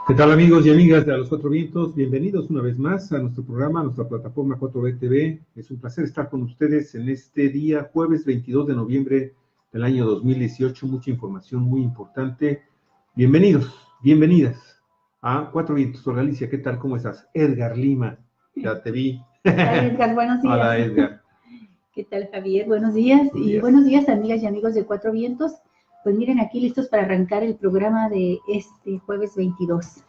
¿Qué tal, amigos y amigas de A los Cuatro Vientos? Bienvenidos una vez más a nuestro programa, a nuestra plataforma 4B TV. Es un placer estar con ustedes en este día, jueves 22 de noviembre del año 2018. Mucha información muy importante. Bienvenidos, bienvenidas a Cuatro Vientos. Hola, Alicia, ¿qué tal? ¿Cómo estás? Edgar Lima, ya te vi. Hola, Edgar, buenos días. Hola, Edgar. ¿Qué tal, Javier? Buenos días. Buenos días, amigas y amigos de Cuatro Vientos. Pues miren, aquí listos para arrancar el programa de este jueves 22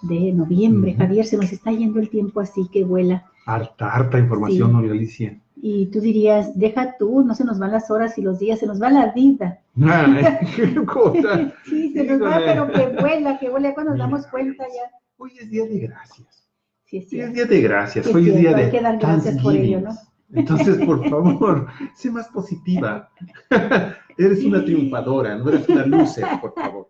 de noviembre. Javier, se nos está yendo el tiempo así que vuela. Harta información, ¿no, Alicia? Y tú dirías, deja tú, no se nos van las horas y los días, se nos va la vida. ¡Qué cosa! Sí, se nos va, pero que vuela, cuando nos damos cuenta ya. Hoy es día de gracias. Sí, es es día de gracias. Sí, hoy es día de hay que dar gracias por ello, ¿no? Entonces, por favor, sé más positiva. Eres una triunfadora, no eres una loser, por favor.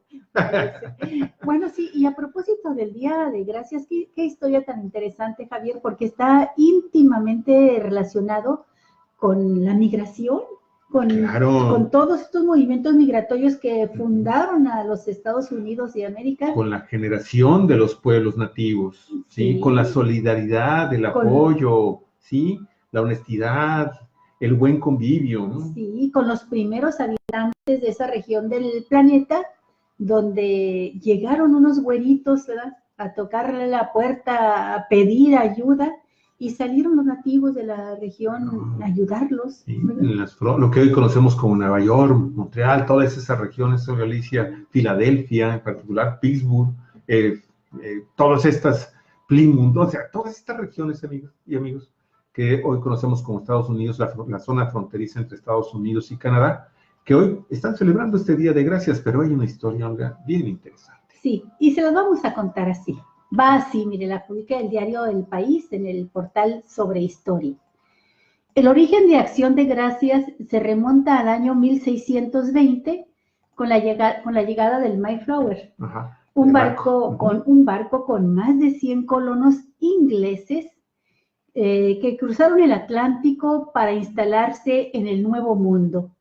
Bueno, sí, y a propósito del Día de Gracias, qué historia tan interesante, Javier, porque está íntimamente relacionado con la migración, con todos estos movimientos migratorios que fundaron a los Estados Unidos de América. Con la generación de los pueblos nativos, ¿sí? Con la solidaridad, el apoyo, ¿sí? La honestidad, el buen convivio, ¿no? Sí, con los primeros habitantes de esa región del planeta, donde llegaron unos güeritos, ¿verdad?, a tocarle la puerta, a pedir ayuda, y salieron los nativos de la región a ayudarlos. Sí, lo que hoy conocemos como Nueva York, Montreal, todas esas regiones, Galicia, Filadelfia, en particular Pittsburgh, todas estas, Plymouth, o sea, todas estas regiones, amigos y amigos, que hoy conocemos como Estados Unidos, la zona fronteriza entre Estados Unidos y Canadá, que hoy están celebrando este Día de Gracias, pero hay una historia, Olga, bien interesante. Sí, y se los vamos a contar así. Va así, mire, la publica el diario El País en el portal Sobre Historia. El origen de Acción de Gracias se remonta al año 1620 con la llegada del Mayflower. Ajá, un barco con más de 100 colonos ingleses que cruzaron el Atlántico para instalarse en el Nuevo Mundo.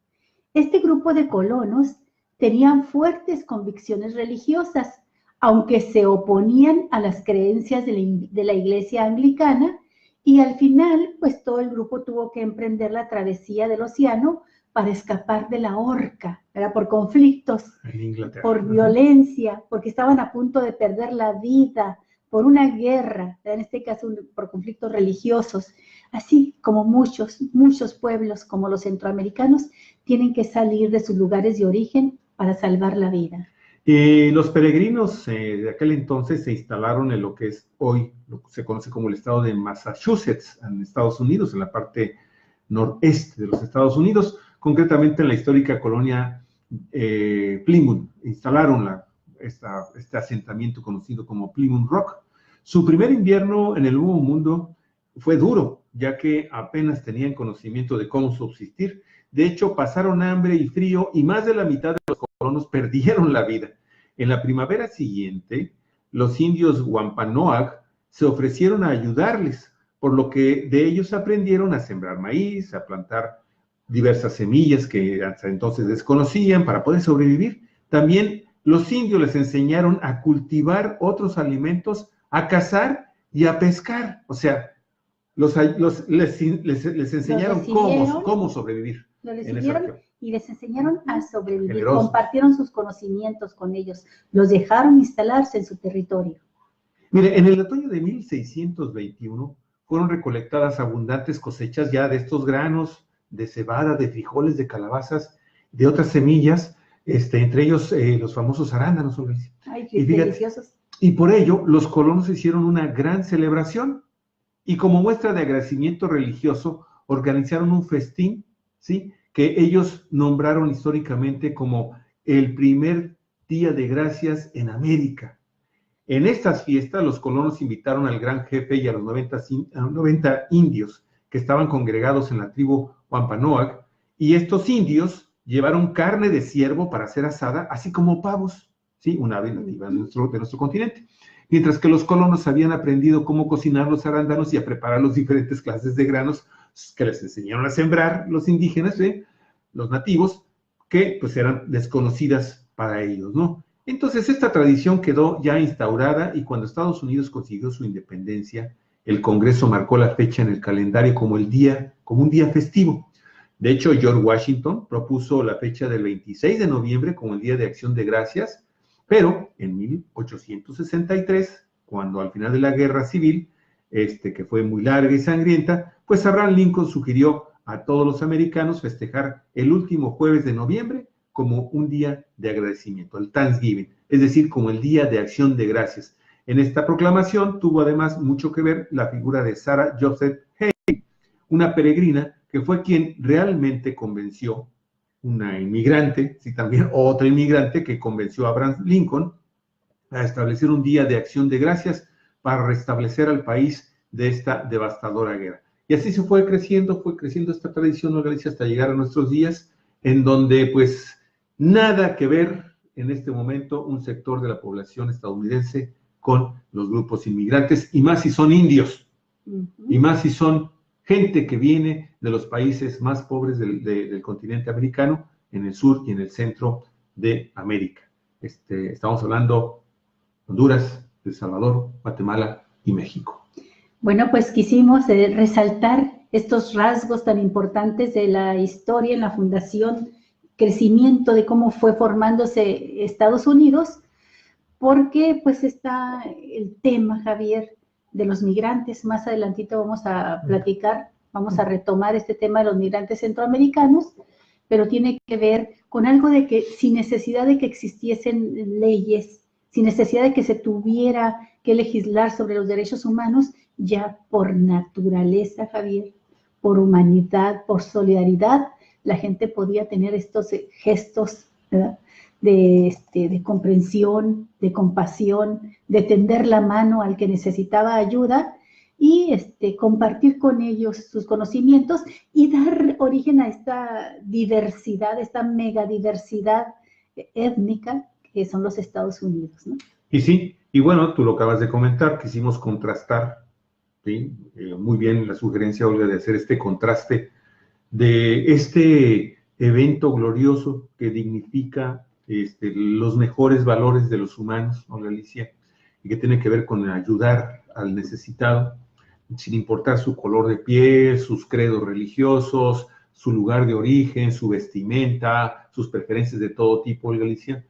Este grupo de colonos tenían fuertes convicciones religiosas, aunque se oponían a las creencias de la Iglesia anglicana, y al final, pues todo el grupo tuvo que emprender la travesía del océano para escapar de la horca, ¿verdad? Por conflictos, por violencia, porque estaban a punto de perder la vida, por una guerra, en este caso por conflictos religiosos, así como muchos pueblos como los centroamericanos tienen que salir de sus lugares de origen para salvar la vida. Los peregrinos de aquel entonces se instalaron en lo que es hoy, lo que se conoce como el estado de Massachusetts, en Estados Unidos, en la parte noreste de los Estados Unidos, concretamente en la histórica colonia Plymouth. Instalaron este asentamiento conocido como Plymouth Rock. Su primer invierno en el Nuevo Mundo fue duro, ya que apenas tenían conocimiento de cómo subsistir. De hecho, pasaron hambre y frío y más de la mitad de los colonos perdieron la vida. En la primavera siguiente, los indios Wampanoag se ofrecieron a ayudarles, por lo que de ellos aprendieron a sembrar maíz, a plantar diversas semillas que hasta entonces desconocían para poder sobrevivir. También los indios les enseñaron a cultivar otros alimentos, a cazar y a pescar. O sea, les enseñaron cómo sobrevivir. Lo recibieron y les enseñaron a sobrevivir. Generosos. Compartieron sus conocimientos con ellos, los dejaron instalarse en su territorio. Mire, en el otoño de 1621 fueron recolectadas abundantes cosechas ya de estos granos, de cebada, de frijoles, de calabazas, de otras semillas, entre ellos los famosos arándanos. Ay, qué deliciosos. Y por ello, los colonos hicieron una gran celebración y como muestra de agradecimiento religioso, organizaron un festín, ¿sí?, que ellos nombraron históricamente como el primer Día de Gracias en América. En estas fiestas, los colonos invitaron al gran jefe y a los 90 indios que estaban congregados en la tribu Wampanoag, y estos indios llevaron carne de ciervo para ser asada, así como pavos, ¿sí?, una ave nativa de nuestro continente. Mientras que los colonos habían aprendido cómo cocinar los arándanos y a preparar los diferentes clases de granos que les enseñaron a sembrar los indígenas, los nativos, que pues eran desconocidas para ellos, ¿no? Entonces, esta tradición quedó ya instaurada y cuando Estados Unidos consiguió su independencia, el Congreso marcó la fecha en el calendario como un día festivo. De hecho, George Washington propuso la fecha del 26 de noviembre como el Día de Acción de Gracias, pero en 1863, cuando al final de la Guerra Civil, que fue muy larga y sangrienta, pues Abraham Lincoln sugirió a todos los americanos festejar el último jueves de noviembre como un día de agradecimiento, el Thanksgiving, es decir, como el Día de Acción de Gracias. En esta proclamación tuvo además mucho que ver la figura de Sarah Joseph Hay, una peregrina que fue quien realmente convenció, una inmigrante, sí, también otra inmigrante que convenció a Abraham Lincoln a establecer un día de acción de gracias para restablecer al país de esta devastadora guerra. Y así se fue creciendo esta tradición organizada hasta llegar a nuestros días, en donde pues nada que ver en este momento un sector de la población estadounidense con los grupos inmigrantes, y más si son indios, y más si son gente que viene de los países más pobres del continente americano, en el sur y en el centro de América. Estamos hablando de Honduras, El Salvador, Guatemala y México. Bueno, pues quisimos resaltar estos rasgos tan importantes de la historia en la fundación, crecimiento de cómo fue formándose Estados Unidos, porque pues está el tema, Javier, de los migrantes. Más adelantito vamos a platicar, vamos a retomar este tema de los migrantes centroamericanos, pero tiene que ver con algo de que sin necesidad de que existiesen leyes, sin necesidad de que se tuviera que legislar sobre los derechos humanos, ya por naturaleza, Javier, por humanidad, por solidaridad, la gente podía tener estos gestos, ¿verdad?, de comprensión, de compasión, de tender la mano al que necesitaba ayuda y compartir con ellos sus conocimientos y dar origen a esta diversidad, esta megadiversidad étnica que son los Estados Unidos, ¿no? Y sí, y bueno, tú lo acabas de comentar, quisimos contrastar, ¿sí? Muy bien la sugerencia, Olga, de hacer este contraste de este evento glorioso que dignifica los mejores valores de los humanos, Olga Alicia, y que tiene que ver con ayudar al necesitado, sin importar su color de piel, sus credos religiosos, su lugar de origen, su vestimenta, sus preferencias de todo tipo, Olga Alicia.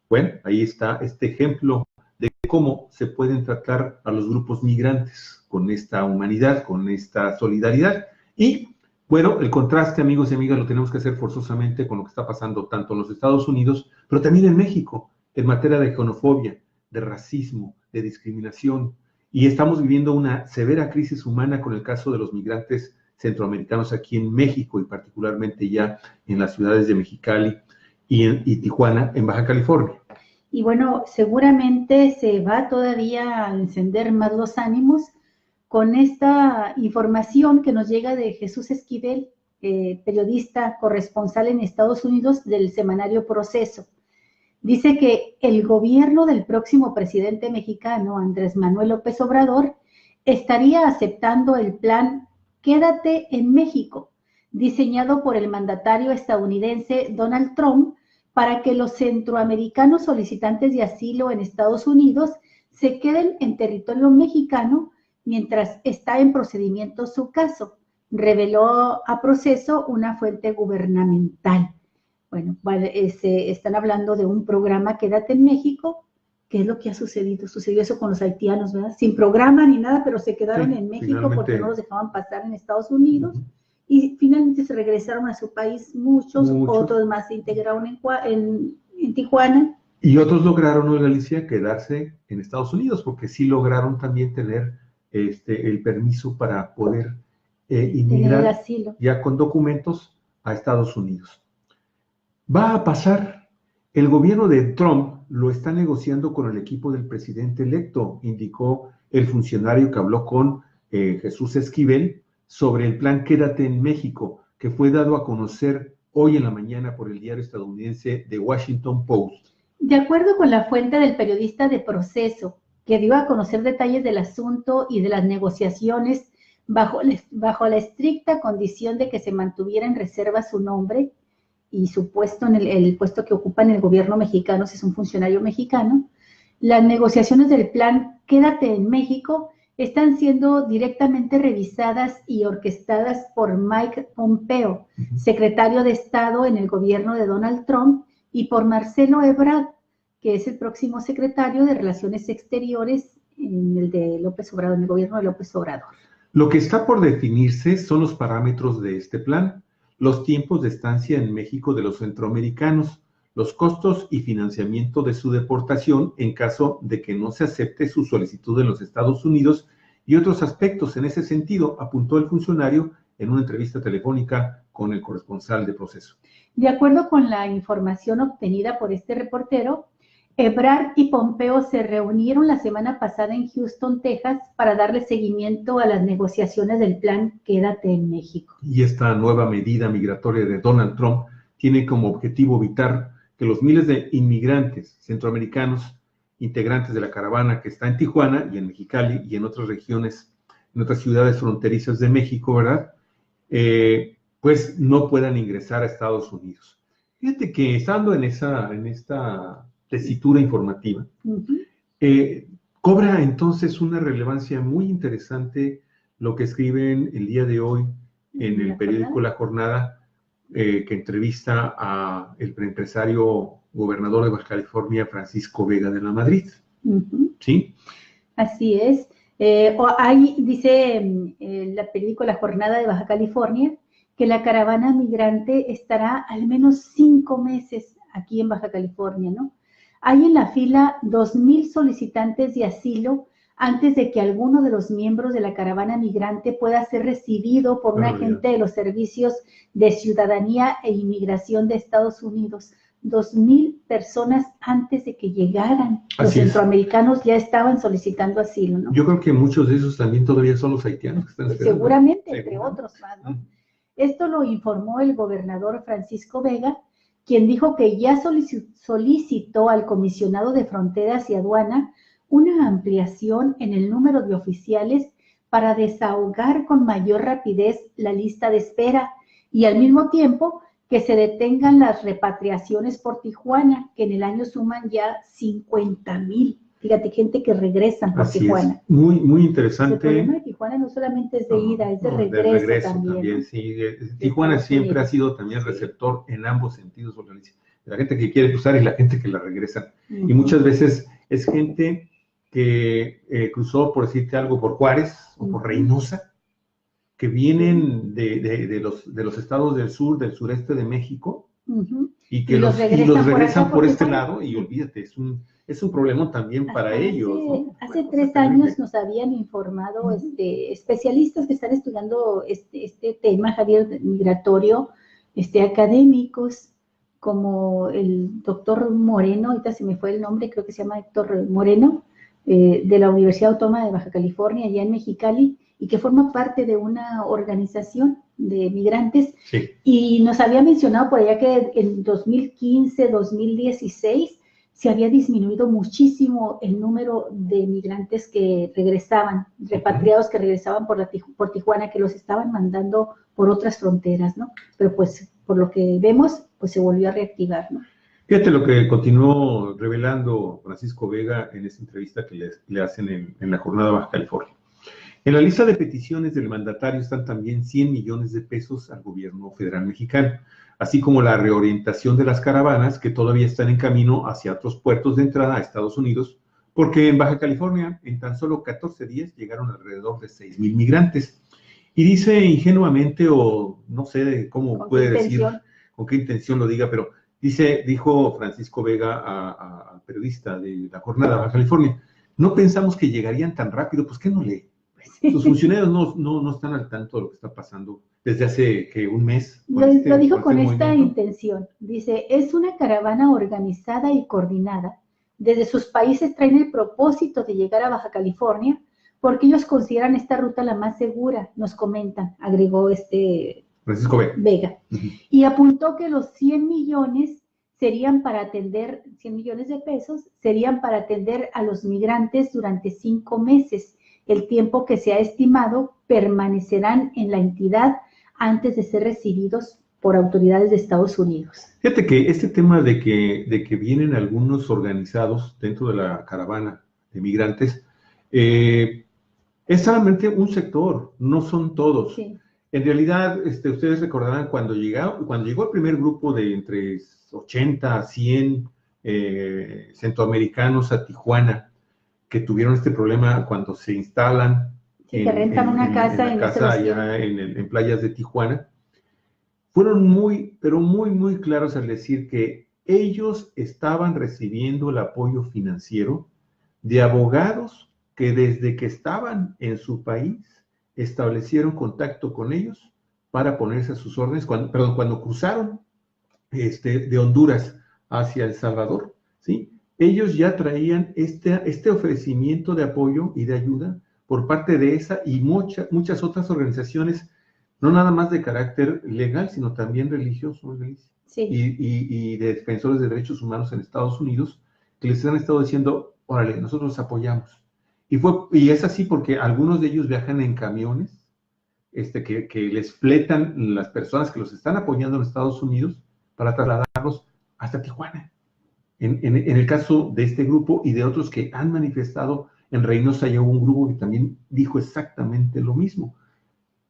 Bueno, ahí está este ejemplo de cómo se pueden tratar a los grupos migrantes con esta humanidad, con esta solidaridad. Y bueno, el contraste, amigos y amigas, lo tenemos que hacer forzosamente con lo que está pasando tanto en los Estados Unidos, pero también en México, en materia de xenofobia, de racismo, de discriminación. Y estamos viviendo una severa crisis humana con el caso de los migrantes centroamericanos aquí en México y particularmente ya en las ciudades de Mexicali y Tijuana, en Baja California. Y bueno, seguramente se va todavía a encender más los ánimos con esta información que nos llega de Jesús Esquivel, periodista corresponsal en Estados Unidos del semanario Proceso. Dice que el gobierno del próximo presidente mexicano, Andrés Manuel López Obrador, estaría aceptando el plan Quédate en México, diseñado por el mandatario estadounidense Donald Trump, para que los centroamericanos solicitantes de asilo en Estados Unidos se queden en territorio mexicano mientras está en procedimiento su caso, reveló a Proceso una fuente gubernamental. Bueno, están hablando de un programa Quédate en México. ¿Qué es lo que ha sucedido? Sucedió eso con los haitianos, ¿verdad? Sin programa ni nada, pero se quedaron en México porque no los dejaban pasar en Estados Unidos. Y finalmente se regresaron a su país muchos, otros más se integraron en Tijuana. Y otros lograron, ¿no, Galicia?, quedarse en Estados Unidos, porque sí lograron también tener el permiso para poder inmigrar ya con documentos a Estados Unidos. Va a pasar. El gobierno de Trump lo está negociando con el equipo del presidente electo, indicó el funcionario que habló con Jesús Esquivel sobre el plan Quédate en México, que fue dado a conocer hoy en la mañana por el diario estadounidense The Washington Post. De acuerdo con la fuente del periodista de Proceso, que dio a conocer detalles del asunto y de las negociaciones bajo la estricta condición de que se mantuviera en reserva su nombre, y su puesto el puesto que ocupa en el gobierno mexicano, si es un funcionario mexicano, las negociaciones del plan Quédate en México están siendo directamente revisadas y orquestadas por Mike Pompeo, secretario de Estado en el gobierno de Donald Trump, y por Marcelo Ebrard, que es el próximo secretario de Relaciones Exteriores en el de López Obrador, en el gobierno de López Obrador. Lo que está por definirse son los parámetros de este plan, los tiempos de estancia en México de los centroamericanos, los costos y financiamiento de su deportación en caso de que no se acepte su solicitud en los Estados Unidos y otros aspectos en ese sentido, apuntó el funcionario en una entrevista telefónica con el corresponsal de Proceso. De acuerdo con la información obtenida por este reportero, Ebrard y Pompeo se reunieron la semana pasada en Houston, Texas, para darle seguimiento a las negociaciones del plan Quédate en México. Y esta nueva medida migratoria de Donald Trump tiene como objetivo evitar que los miles de inmigrantes centroamericanos integrantes de la caravana que está en Tijuana y en Mexicali y en otras regiones, en otras ciudades fronterizas de México, ¿verdad? Pues no puedan ingresar a Estados Unidos. Fíjate que estando en esta tesitura informativa, cobra entonces una relevancia muy interesante lo que escriben el día de hoy en el periódico La Jornada, que entrevista a el empresario gobernador de Baja California, Francisco Vega de la Madrid. ¿Sí? Así es. Ahí dice la película La Jornada de Baja California que la caravana migrante estará al menos 5 meses aquí en Baja California, ¿no? Hay en la fila 2,000 solicitantes de asilo antes de que alguno de los miembros de la caravana migrante pueda ser recibido por un agente de los servicios de ciudadanía e inmigración de Estados Unidos. 2,000 personas antes de que llegaran. Los centroamericanos ya estaban solicitando asilo, ¿no? Yo creo que muchos de esos también todavía son los haitianos que están esperando. Seguramente, entre otros más, ¿no? Esto lo informó el gobernador Francisco Vega, quien dijo que ya solicitó al comisionado de Fronteras y Aduana una ampliación en el número de oficiales para desahogar con mayor rapidez la lista de espera y al mismo tiempo que se detengan las repatriaciones por Tijuana, que en el año suman ya 50,000. Fíjate, gente que regresan por Tijuana. Es. Muy, muy interesante. El problema de Tijuana no solamente es de ida, es de regreso también. ¿No? Sí. Tijuana siempre ha sido también receptor en ambos sentidos, la gente que quiere cruzar y la gente que la regresa. Y muchas veces es gente que cruzó, por decirte algo, por Juárez o por Reynosa, que vienen de los estados del sur, del sureste de México, y que los regresan por este lado, y olvídate, es un problema también para ellos, ¿no? Hace 3 años nos habían informado especialistas que están estudiando este tema, Javier, migratorio, académicos, como el doctor Moreno, ahorita se me fue el nombre, creo que se llama Héctor Moreno, de la Universidad Autónoma de Baja California, allá en Mexicali, y que forma parte de una organización de migrantes, y nos había mencionado por allá que en 2015, 2016, se había disminuido muchísimo el número de migrantes que regresaban, repatriados que regresaban por Tijuana, que los estaban mandando por otras fronteras, ¿no? Pero pues, por lo que vemos, pues se volvió a reactivar, ¿no? Fíjate lo que continuó revelando Francisco Vega en esa entrevista que le hacen en la Jornada Baja California. En la lista de peticiones del mandatario están también 100 millones de pesos al gobierno federal mexicano, así como la reorientación de las caravanas que todavía están en camino hacia otros puertos de entrada a Estados Unidos, porque en Baja California en tan solo 14 días llegaron alrededor de 6,000 migrantes. Y dice ingenuamente, o no sé cómo puede decir, con qué intención lo diga, pero dijo Francisco Vega al periodista de la Jornada Baja California, no pensamos que llegarían tan rápido, pues ¿qué no lee? Sus funcionarios no están al tanto de lo que está pasando desde hace un mes. Lo dijo con esta intención. Dice, es una caravana organizada y coordinada. Desde sus países traen el propósito de llegar a Baja California porque ellos consideran esta ruta la más segura, nos comentan, agregó Francisco Vega. Y apuntó que los 100 millones serían para atender, 100 millones de pesos, serían para atender a los migrantes durante 5 meses. El tiempo que se ha estimado permanecerán en la entidad antes de ser recibidos por autoridades de Estados Unidos. Fíjate que este tema de que vienen algunos organizados dentro de la caravana de migrantes, es solamente un sector, no son todos. Sí. En realidad, ustedes recordarán cuando llegó el primer grupo de entre 80 a 100 centroamericanos a Tijuana, que tuvieron este problema cuando se instalan Sí, que rentan una casa en la casa allá en playas de Tijuana. Fueron pero muy claros al decir que ellos estaban recibiendo el apoyo financiero de abogados que desde que estaban en su país establecieron contacto con ellos para ponerse a sus órdenes, cuando cruzaron de Honduras hacia El Salvador, ¿sí? Ellos ya traían este ofrecimiento de apoyo y de ayuda por parte de esa y muchas otras organizaciones, no nada más de carácter legal, sino también religioso, sí. y de defensores de derechos humanos en Estados Unidos, que les han estado diciendo, órale, nosotros los apoyamos. Y es así porque algunos de ellos viajan en camiones, que les fletan las personas que los están apoyando en Estados Unidos para trasladarlos hasta Tijuana. En el caso de este grupo y de otros que han manifestado, en Reynosa ya hubo un grupo que también dijo exactamente lo mismo.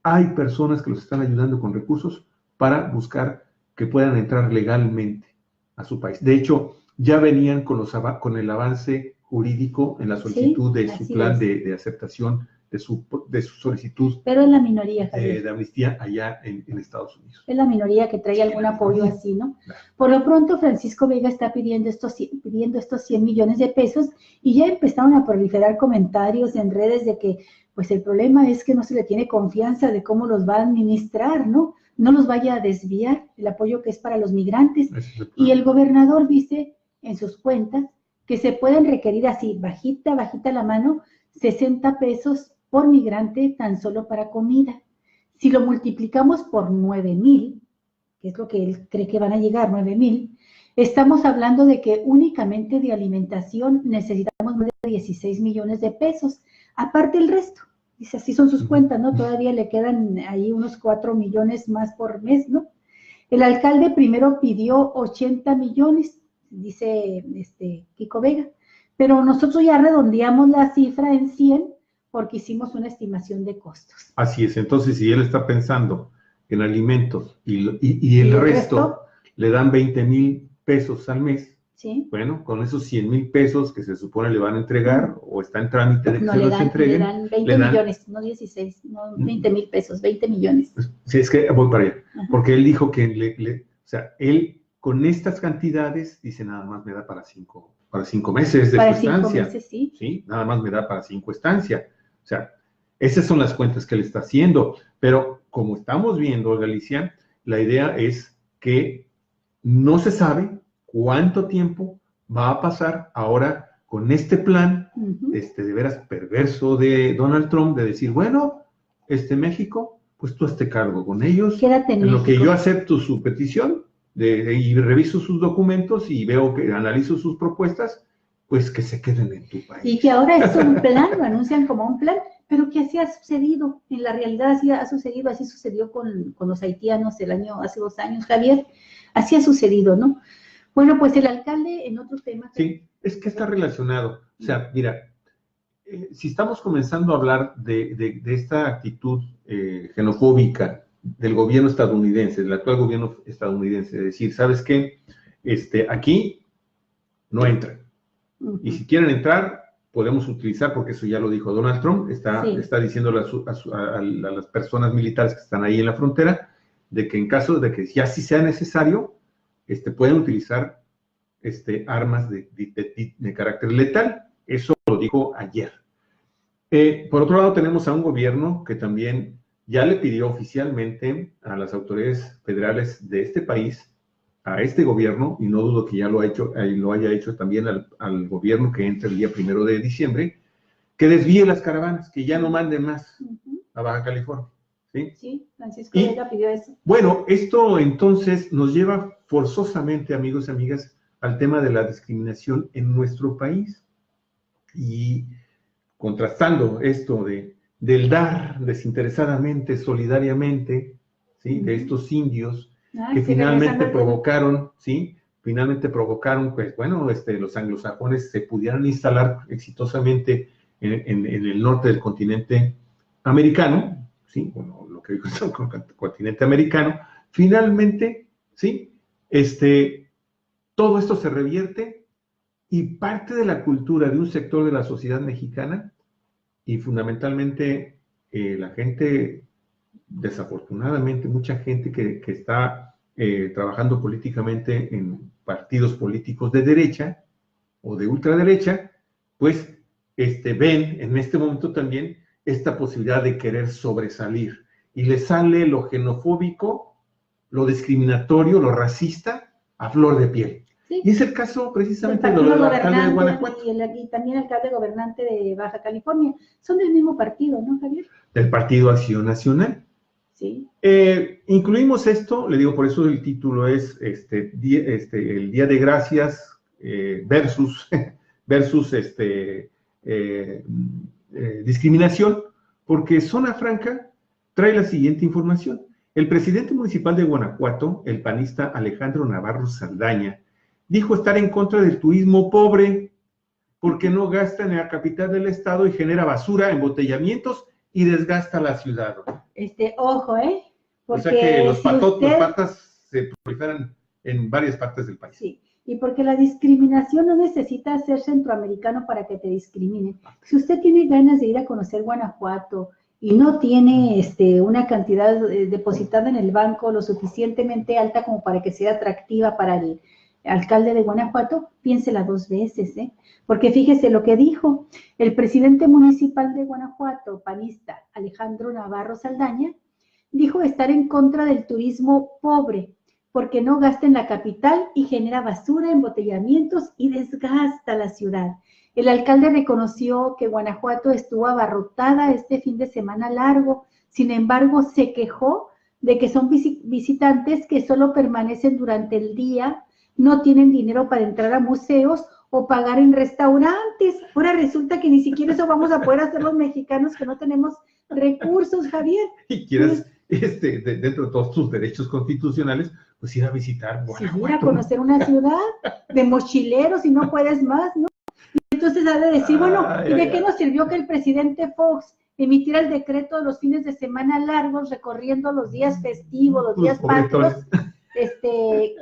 Hay personas que los están ayudando con recursos para buscar que puedan entrar legalmente a su país. De hecho, ya venían con el avance jurídico en la solicitud de su plan de aceptación de su solicitud. Pero es la minoría, Javier. De amnistía allá en Estados Unidos. Es la minoría que trae algún apoyo así, ¿no? Claro. Por lo pronto, Francisco Vega está pidiendo estos 100 millones de pesos y ya empezaron a proliferar comentarios en redes de que, pues el problema es que no se le tiene confianza de cómo los va a administrar, ¿no? No los vaya a desviar el apoyo que es para los migrantes. Y el gobernador dice en sus cuentas que se pueden requerir así, bajita la mano, 60 pesos por migrante tan solo para comida. Si lo multiplicamos por 9,000, que es lo que él cree que van a llegar, 9,000, estamos hablando de que únicamente de alimentación necesitamos más de 16 millones de pesos. Aparte el resto, dice, así son sus cuentas, ¿no? Todavía le quedan ahí unos 4 millones más por mes, ¿no? El alcalde primero pidió 80 millones, dice Kiko Vega, pero nosotros ya redondeamos la cifra en 100 porque hicimos una estimación de costos. Así es, entonces si él está pensando en alimentos y el resto le dan 20,000 pesos al mes, ¿sí? Bueno, con esos 100,000 pesos que se supone le van a entregar o está en trámite de que se los entreguen. Le dan 20 millones, no 16, no 20,000 pesos, 20 millones. Sí, es que voy para allá, porque él dijo que o sea, él con estas cantidades dice nada más me da para 5 meses de su estancia. Para 5 meses, sí. Sí, nada más me da para 5 estancias. O sea, esas son las cuentas que él está haciendo. Pero como estamos viendo, Galicia, la idea es que no se sabe cuánto tiempo va a pasar ahora con este plan, de veras perverso de Donald Trump, de decir, bueno, México, pues tú hazte cargo con ellos. Quédate en lo que yo acepto su petición y reviso sus documentos y veo que analizo sus propuestas, pues que se queden en tu país. Y que ahora es un plan, lo anuncian como un plan, pero que así ha sucedido, en la realidad así ha sucedido, así sucedió con los haitianos hace 2 años, Javier, así ha sucedido, ¿no? Bueno, pues el alcalde en otros temas... Sí, es que está relacionado. O sea, mira, si estamos comenzando a hablar de esta actitud xenofóbica del gobierno estadounidense, del actual gobierno estadounidense, de decir, ¿sabes qué? Aquí no entran. Y si quieren entrar, podemos utilizar, porque eso ya lo dijo Donald Trump, está diciéndole a las personas militares que están ahí en la frontera, de que en caso de que ya sí sea necesario, pueden utilizar armas de carácter letal. Eso lo dijo ayer. Por otro lado, tenemos a un gobierno que también ya le pidió oficialmente a las autoridades federales de este país, a este gobierno, y no dudo que ya lo haya hecho también al gobierno que entra el día 1 de diciembre, que desvíe las caravanas, que ya no manden más a Baja California. Sí, Francisco Vega pidió eso. Bueno, esto entonces nos lleva forzosamente, amigos y amigas, al tema de la discriminación en nuestro país. Y contrastando esto del dar desinteresadamente, solidariamente, ¿sí? De estos indios que sí, finalmente regresando. provocaron, ¿sí? Finalmente provocaron, pues bueno, los anglosajones se pudieran instalar exitosamente en el norte del continente americano, ¿sí? Bueno, lo que digo es el continente americano. Finalmente, ¿sí? Todo esto se revierte y parte de la cultura de un sector de la sociedad mexicana y fundamentalmente la gente, desafortunadamente, mucha gente que está trabajando políticamente en partidos políticos de derecha o de ultraderecha, pues ven en este momento también esta posibilidad de querer sobresalir. Y le sale lo xenofóbico, lo discriminatorio, lo racista a flor de piel. Sí. Y es el caso precisamente del de lo del partido alcalde de gobernante Guanajuato. y también alcalde gobernante de Baja California. Son del mismo partido, ¿no, Javier? Del Partido Acción Nacional. Sí. Incluimos esto, le digo, por eso el título es el Día de Gracias versus discriminación, porque Zona Franca trae la siguiente información. El presidente municipal de Guanajuato, el panista Alejandro Navarro Saldaña, dijo estar en contra del turismo pobre porque no gasta en la capital del estado y genera basura, embotellamientos y desgasta la ciudad. Ojo, Porque o sea que los usted... patas se proliferan en varias partes del país. Sí, y porque la discriminación no necesita ser centroamericano para que te discriminen. Si usted tiene ganas de ir a conocer Guanajuato y no tiene una cantidad depositada en el banco lo suficientemente alta como para que sea atractiva para el alcalde de Guanajuato, piénsela 2 veces, porque fíjese lo que dijo el presidente municipal de Guanajuato, panista Alejandro Navarro Saldaña, dijo estar en contra del turismo pobre, porque no gasta en la capital y genera basura, embotellamientos y desgasta la ciudad. El alcalde reconoció que Guanajuato estuvo abarrotada este fin de semana largo, sin embargo se quejó de que son visitantes que solo permanecen durante el día, no tienen dinero para entrar a museos o pagar en restaurantes. Ahora resulta que ni siquiera eso vamos a poder hacer los mexicanos que no tenemos recursos, Javier. Y quieres, dentro de todos tus derechos constitucionales, pues ir a visitar Guanajuato. Sí, ir a conocer una ciudad de mochileros y no puedes más, ¿no? Y entonces ha de decir, bueno, ¿y de qué nos sirvió que el presidente Fox emitiera el decreto de los fines de semana largos, recorriendo los días festivos, los días patrios,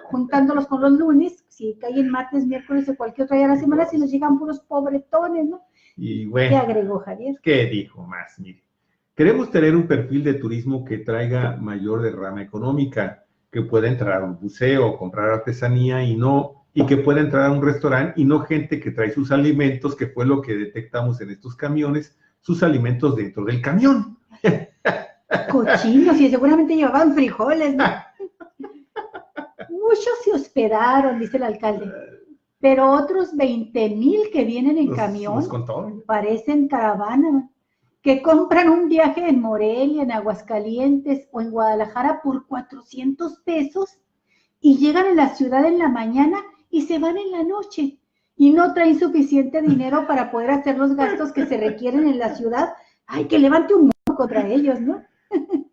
juntándolos con los lunes, si caen martes, miércoles o cualquier otra día de la semana, si nos llegan puros pobretones, ¿no? Y bueno, ¿qué agregó Javier? ¿Qué dijo más? Mire, queremos tener un perfil de turismo que traiga mayor derrama económica, que pueda entrar a un museo, comprar artesanía y que pueda entrar a un restaurante y no gente que trae sus alimentos, que fue lo que detectamos en estos camiones, sus alimentos dentro del camión. Cochinos, y seguramente llevaban frijoles, ¿no? Muchos se hospedaron, dice el alcalde, pero otros 20,000 que vienen en camión parecen caravana, que compran un viaje en Morelia, en Aguascalientes o en Guadalajara por 400 pesos y llegan a la ciudad en la mañana y se van en la noche y no traen suficiente dinero para poder hacer los gastos que se requieren en la ciudad. ¡Ay, que levante un muro contra ellos, ¿no?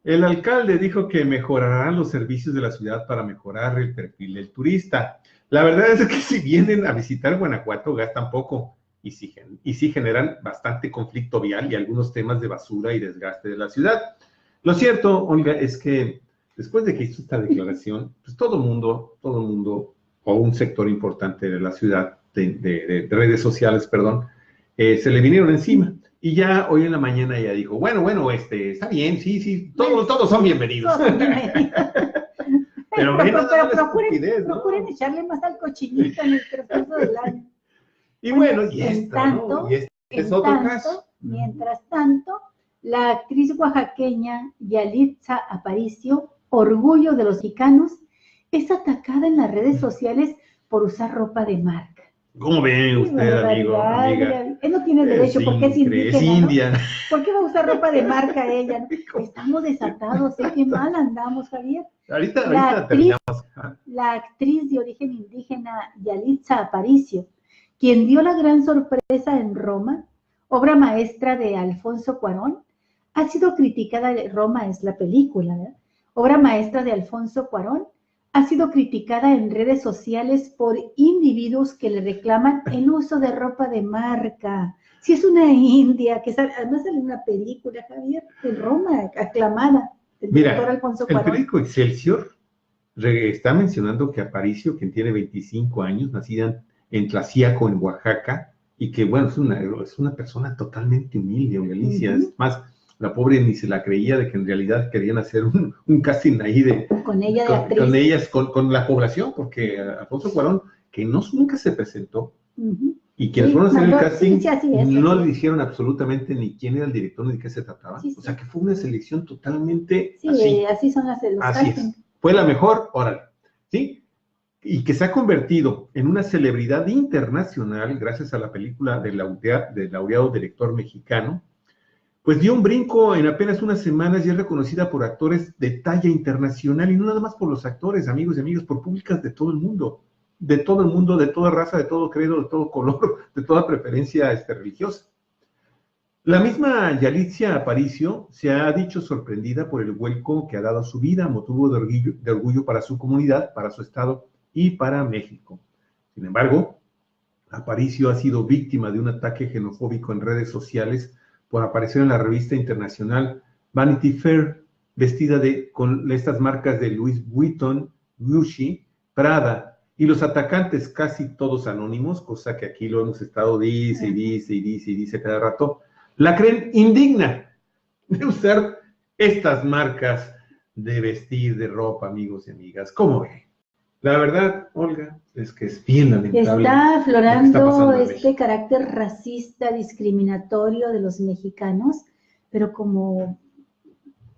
El alcalde dijo que mejorarán los servicios de la ciudad para mejorar el perfil del turista. La verdad es que si vienen a visitar Guanajuato gastan poco y sí generan bastante conflicto vial y algunos temas de basura y desgaste de la ciudad. Lo cierto, Olga, es que después de que hizo esta declaración, pues todo el mundo, o un sector importante de la ciudad, de redes sociales, perdón, se le vinieron encima. Y ya hoy en la mañana ella dijo, bueno, está bien, sí, todos son bienvenidos. Pero procuren echarle más al cochinito en el transcurso del año. Y bueno, este es otro caso. Mientras tanto, la actriz oaxaqueña Yalitza Aparicio, orgullo de los mexicanos, es atacada en las redes sociales por usar ropa de marca. ¿Cómo ve usted, amiga? Él no tiene derecho porque es indígena, es india. ¿no? ¿Por qué va a usar ropa de marca ella? ¿No? Estamos desatados, qué mal andamos, Javier. Ahorita terminamos. La actriz de origen indígena Yalitza Aparicio, quien dio la gran sorpresa en Roma, obra maestra de Alfonso Cuarón, ha sido criticada. Roma es la película, ¿verdad? Obra maestra de Alfonso Cuarón, ha sido criticada en redes sociales por individuos que le reclaman el uso de ropa de marca. Si es una india, además sale una película, Javier, en Roma, aclamada, del director Alfonso Cuarón. El periódico Excelsior está mencionando que Aparicio, quien tiene 25 años, nacida en Tlaxiaco, en Oaxaca, y que, bueno, es una persona totalmente humilde, Alicia. Es más, la pobre ni se la creía de que en realidad querían hacer un casting ahí con ella de actriz. Con ellas, con la población, porque Alfonso Cuarón, que nunca se presentó, y quienes fueron a hacer el casting no le dijeron absolutamente ni quién era el director ni de qué se trataba. O sea, que fue una selección totalmente así son los castings. Fue la mejor, órale, ¿sí? Y que se ha convertido en una celebridad internacional gracias a la película del laureado director mexicano, pues dio un brinco en apenas unas semanas y es reconocida por actores de talla internacional, y no nada más por los actores, amigos y amigas, por públicas de todo el mundo, de toda raza, de todo credo, de todo color, de toda preferencia religiosa. La misma Yalitza Aparicio se ha dicho sorprendida por el vuelco que ha dado su vida, motivo de orgullo para su comunidad, para su estado y para México. Sin embargo, Aparicio ha sido víctima de un ataque xenofóbico en redes sociales por aparecer en la revista internacional Vanity Fair, vestida con estas marcas de Louis Vuitton, Gucci, Prada, y los atacantes casi todos anónimos, cosa que aquí lo hemos estado dice cada rato, la creen indigna de usar estas marcas de vestir, de ropa, amigos y amigas. ¿Cómo ve? La verdad, Olga, es que es bien lamentable. Está aflorando este carácter racista, discriminatorio de los mexicanos, pero como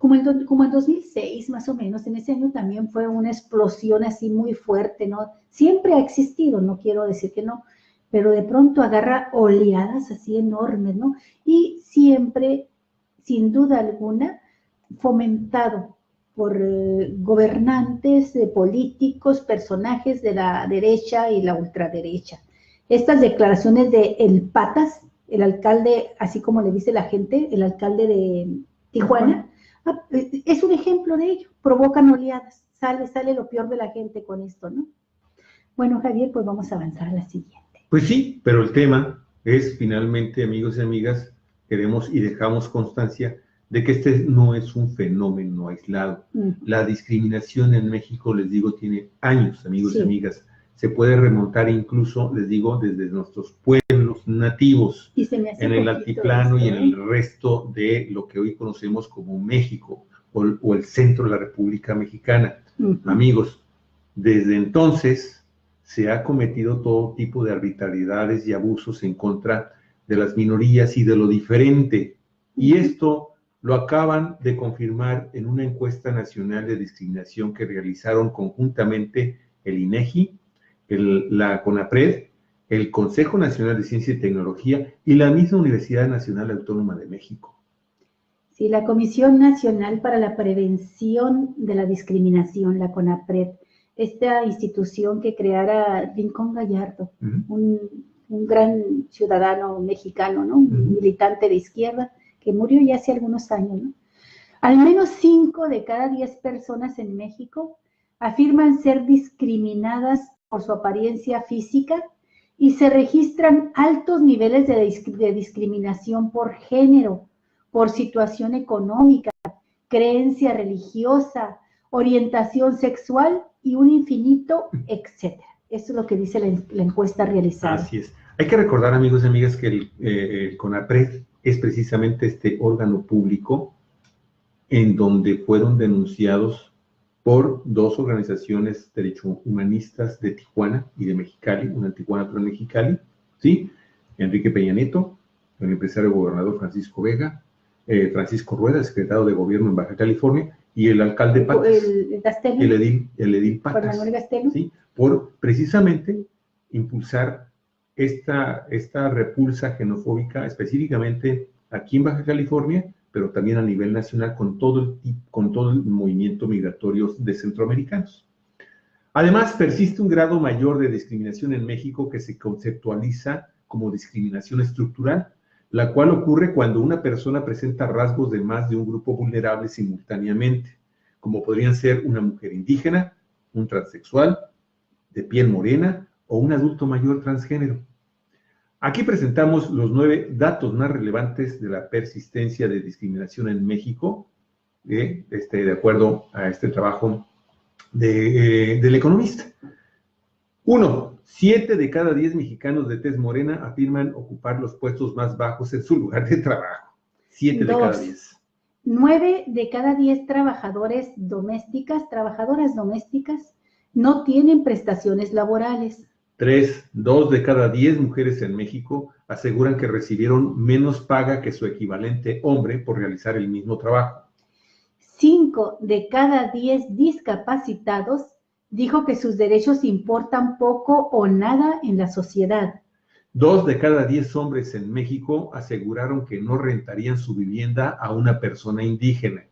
en 2006, más o menos, en ese año también fue una explosión así muy fuerte, ¿no? Siempre ha existido, no quiero decir que no, pero de pronto agarra oleadas así enormes, ¿no? Y siempre, sin duda alguna, fomentado por gobernantes, políticos, personajes de la derecha y la ultraderecha. Estas declaraciones de El Patas, el alcalde, así como le dice la gente, el alcalde de Tijuana, es un ejemplo de ello, provocan oleadas, sale lo peor de la gente con esto, ¿no? Bueno, Javier, pues vamos a avanzar a la siguiente. Pues sí, pero el tema es finalmente, amigos y amigas, queremos y dejamos constancia de que este no es un fenómeno aislado. La discriminación en México, les digo, tiene años, amigos y amigas. Se puede remontar incluso, les digo, desde nuestros pueblos nativos, en el altiplano y en el resto de lo que hoy conocemos como México o el centro de la República Mexicana. Amigos, desde entonces se ha cometido todo tipo de arbitrariedades y abusos en contra de las minorías y de lo diferente. Y esto lo acaban de confirmar en una encuesta nacional de discriminación que realizaron conjuntamente el INEGI, la CONAPRED, el Consejo Nacional de Ciencia y Tecnología y la misma Universidad Nacional Autónoma de México. Sí, la Comisión Nacional para la Prevención de la Discriminación, la CONAPRED, esta institución que creara Rincón Gallardo, un gran ciudadano mexicano, ¿no? Un militante de izquierda, que murió ya hace algunos años, ¿no? Al menos 5 de cada 10 personas en México afirman ser discriminadas por su apariencia física y se registran altos niveles de discriminación por género, por situación económica, creencia religiosa, orientación sexual y un infinito, etcétera. Eso es lo que dice la encuesta realizada. Así es. Hay que recordar, amigos y amigas, que el CONAPRED es precisamente este órgano público en donde fueron denunciados por 2 organizaciones derechohumanistas de Tijuana y de Mexicali, una en Tijuana, otra en Mexicali, ¿sí? Enrique Peña Nieto, el empresario gobernador Francisco Vega, Francisco Rueda, secretario de Gobierno en Baja California, y el alcalde Patas, el edil Patas, ¿sí? Por precisamente impulsar esta repulsa xenofóbica, específicamente aquí en Baja California, pero también a nivel nacional con todo el movimiento migratorio de centroamericanos. Además, persiste un grado mayor de discriminación en México que se conceptualiza como discriminación estructural, la cual ocurre cuando una persona presenta rasgos de más de un grupo vulnerable simultáneamente, como podrían ser una mujer indígena, un transexual, de piel morena o un adulto mayor transgénero. Aquí presentamos los 9 datos más relevantes de la persistencia de discriminación en México, de acuerdo a este trabajo del Economista. 1. 7 de cada 10 mexicanos de tez morena afirman ocupar los puestos más bajos en su lugar de trabajo. 7 de cada 10. 9 de cada 10 trabajadoras domésticas, no tienen prestaciones laborales. 3. 2 de cada 10 mujeres en México aseguran que recibieron menos paga que su equivalente hombre por realizar el mismo trabajo. 5 de cada 10 discapacitados dijo que sus derechos importan poco o nada en la sociedad. 2 de cada 10 hombres en México aseguraron que no rentarían su vivienda a una persona indígena.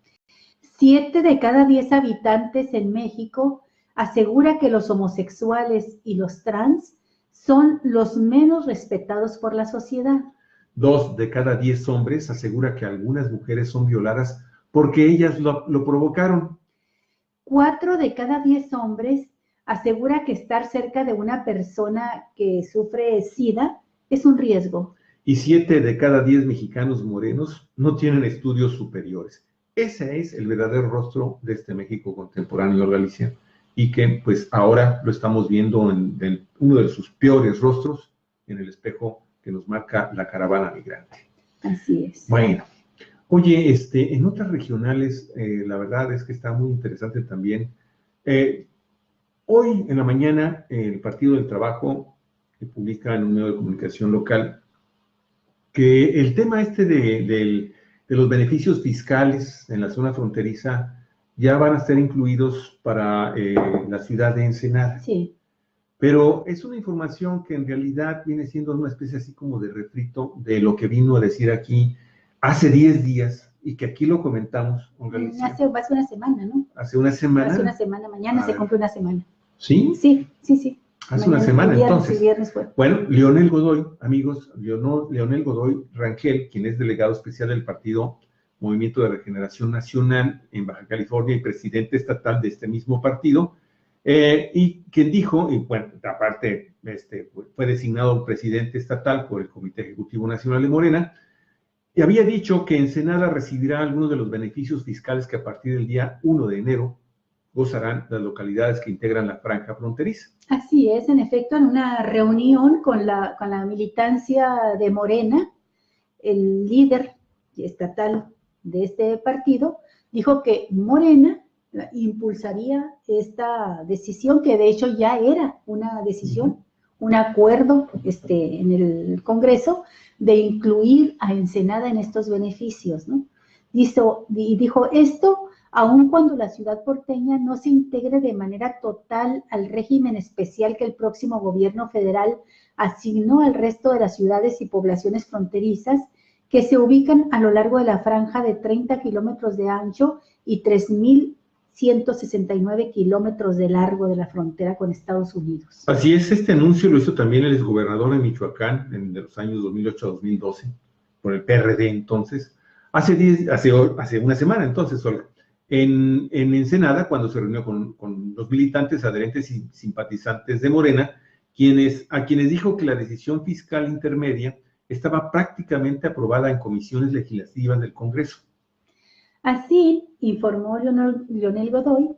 7 de cada 10 habitantes en México asegura que los homosexuales y los trans son los menos respetados por la sociedad. 2 de cada 10 hombres asegura que algunas mujeres son violadas porque ellas lo provocaron. 4 de cada 10 hombres asegura que estar cerca de una persona que sufre SIDA es un riesgo. Y 7 de cada 10 mexicanos morenos no tienen estudios superiores. Ese es el verdadero rostro de este México contemporáneo, Galicia, y que pues ahora lo estamos viendo en uno de sus peores rostros, en el espejo que nos marca la caravana migrante. Así es. Bueno, oye, en otras regionales, la verdad es que está muy interesante también. Hoy en la mañana, el Partido del Trabajo publica en un medio de comunicación local que el tema de los beneficios fiscales en la zona fronteriza ya van a ser incluidos para la ciudad de Ensenada. Sí. Pero es una información que en realidad viene siendo una especie así como de refrito de lo que vino a decir aquí hace 10 días y que aquí lo comentamos. Hace una semana, ¿no? Hace una semana. Hace una semana, mañana se cumple una semana. ¿Sí? Sí, sí, sí. Hace una semana, viernes, entonces. Viernes fue. Bueno, Leonel Godoy, amigos, Leonel Godoy Rangel, quien es delegado especial del partido Movimiento de Regeneración Nacional en Baja California y presidente estatal de este mismo partido, y quien dijo, y bueno, aparte fue designado presidente estatal por el Comité Ejecutivo Nacional de Morena, y había dicho que Ensenada recibirá algunos de los beneficios fiscales que a partir del día 1 de enero gozarán las localidades que integran la franja fronteriza. Así es, en efecto, en una reunión con la militancia de Morena, el líder estatal de este partido dijo que Morena impulsaría esta decisión, que de hecho ya era una decisión, un acuerdo en el Congreso de incluir a Ensenada en estos beneficios, ¿no? Dijo esto aun cuando la ciudad porteña no se integre de manera total al régimen especial que el próximo gobierno federal asignó al resto de las ciudades y poblaciones fronterizas que se ubican a lo largo de la franja de 30 kilómetros de ancho y 3.169 kilómetros de largo de la frontera con Estados Unidos. Así es, este anuncio lo hizo también el exgobernador de Michoacán en los años 2008-2012, por el PRD entonces, hace una semana entonces, Olga, en Ensenada, cuando se reunió con los militantes, adherentes y simpatizantes de Morena, a quienes dijo que la decisión fiscal intermedia estaba prácticamente aprobada en comisiones legislativas del Congreso. Así, informó Leonel Godoy,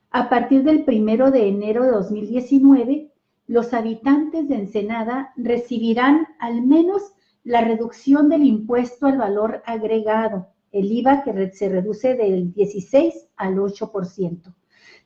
a partir del 1 de enero de 2019, los habitantes de Ensenada recibirán al menos la reducción del impuesto al valor agregado, el IVA que se reduce del 16 al 8%.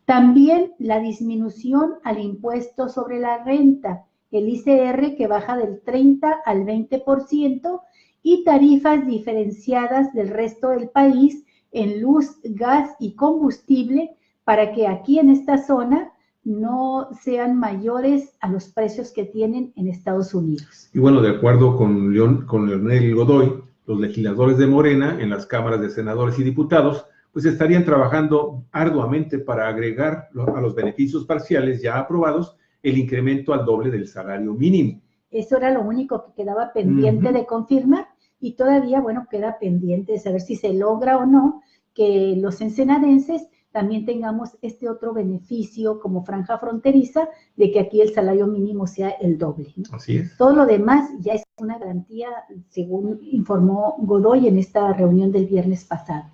También la disminución al impuesto sobre la renta, el ICR que baja del 30 al 20% y tarifas diferenciadas del resto del país en luz, gas y combustible para que aquí en esta zona no sean mayores a los precios que tienen en Estados Unidos. Y bueno, de acuerdo con Leonel Godoy, los legisladores de Morena en las cámaras de senadores y diputados, pues estarían trabajando arduamente para agregar a los beneficios parciales ya aprobados el incremento al doble del salario mínimo. Eso era lo único que quedaba pendiente de confirmar y todavía, bueno, queda pendiente de saber si se logra o no que los ensenadenses también tengamos este otro beneficio como franja fronteriza de que aquí el salario mínimo sea el doble, ¿no? Así es. Todo lo demás ya es una garantía, según informó Godoy en esta reunión del viernes pasado.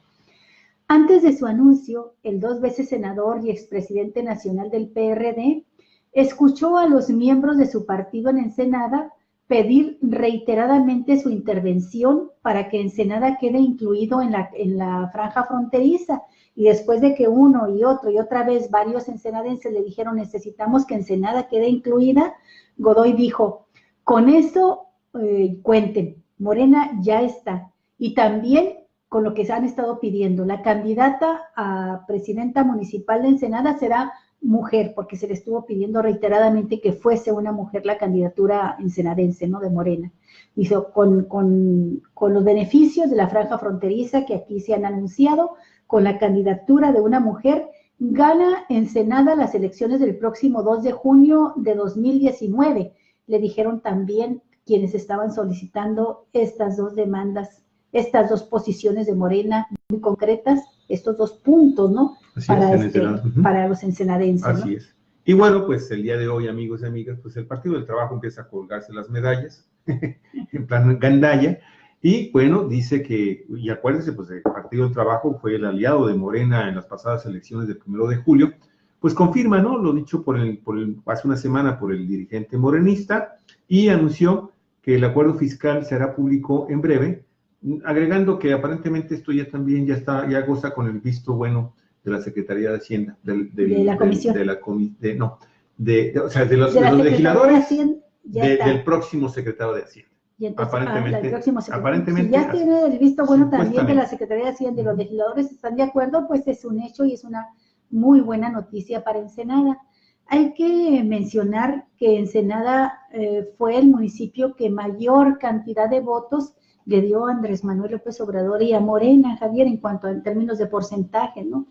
Antes de su anuncio, el 2 veces senador y expresidente nacional del PRD escuchó a los miembros de su partido en Ensenada pedir reiteradamente su intervención para que Ensenada quede incluido en la franja fronteriza. Y después de que uno y otro y otra vez varios ensenadenses le dijeron necesitamos que Ensenada quede incluida, Godoy dijo, con eso cuenten, Morena ya está. Y también con lo que se han estado pidiendo, la candidata a presidenta municipal de Ensenada será mujer, porque se le estuvo pidiendo reiteradamente que fuese una mujer la candidatura ensenadense, ¿no? De Morena. Dice, con los beneficios de la franja fronteriza que aquí se han anunciado, con la candidatura de una mujer, gana Ensenada las elecciones del próximo 2 de junio de 2019. Le dijeron también quienes estaban solicitando estas dos demandas, estas dos posiciones de Morena muy concretas, estos dos puntos, ¿no? Para los ensenadenses. Así, ¿no? Es. Y bueno, pues el día de hoy, amigos y amigas, pues el Partido del Trabajo empieza a colgarse las medallas, en plan gandalla, y bueno, dice que, y acuérdense, pues el Partido del Trabajo fue el aliado de Morena en las pasadas elecciones del 1 de julio, pues confirma, ¿no? Lo dicho hace una semana por el dirigente morenista, y anunció que el acuerdo fiscal se hará público en breve, agregando que aparentemente esto ya también ya goza con el visto bueno de la Secretaría de Hacienda, de la Comisión. de los legisladores, del próximo secretario de Hacienda. Y entonces, aparentemente, si ya tiene el visto bueno también de la Secretaría de Hacienda y los legisladores están de acuerdo, pues es un hecho y es una muy buena noticia para Ensenada. Hay que mencionar que Ensenada fue el municipio que mayor cantidad de votos le dio a Andrés Manuel López Obrador y a Morena, Javier, en términos de porcentaje, ¿no?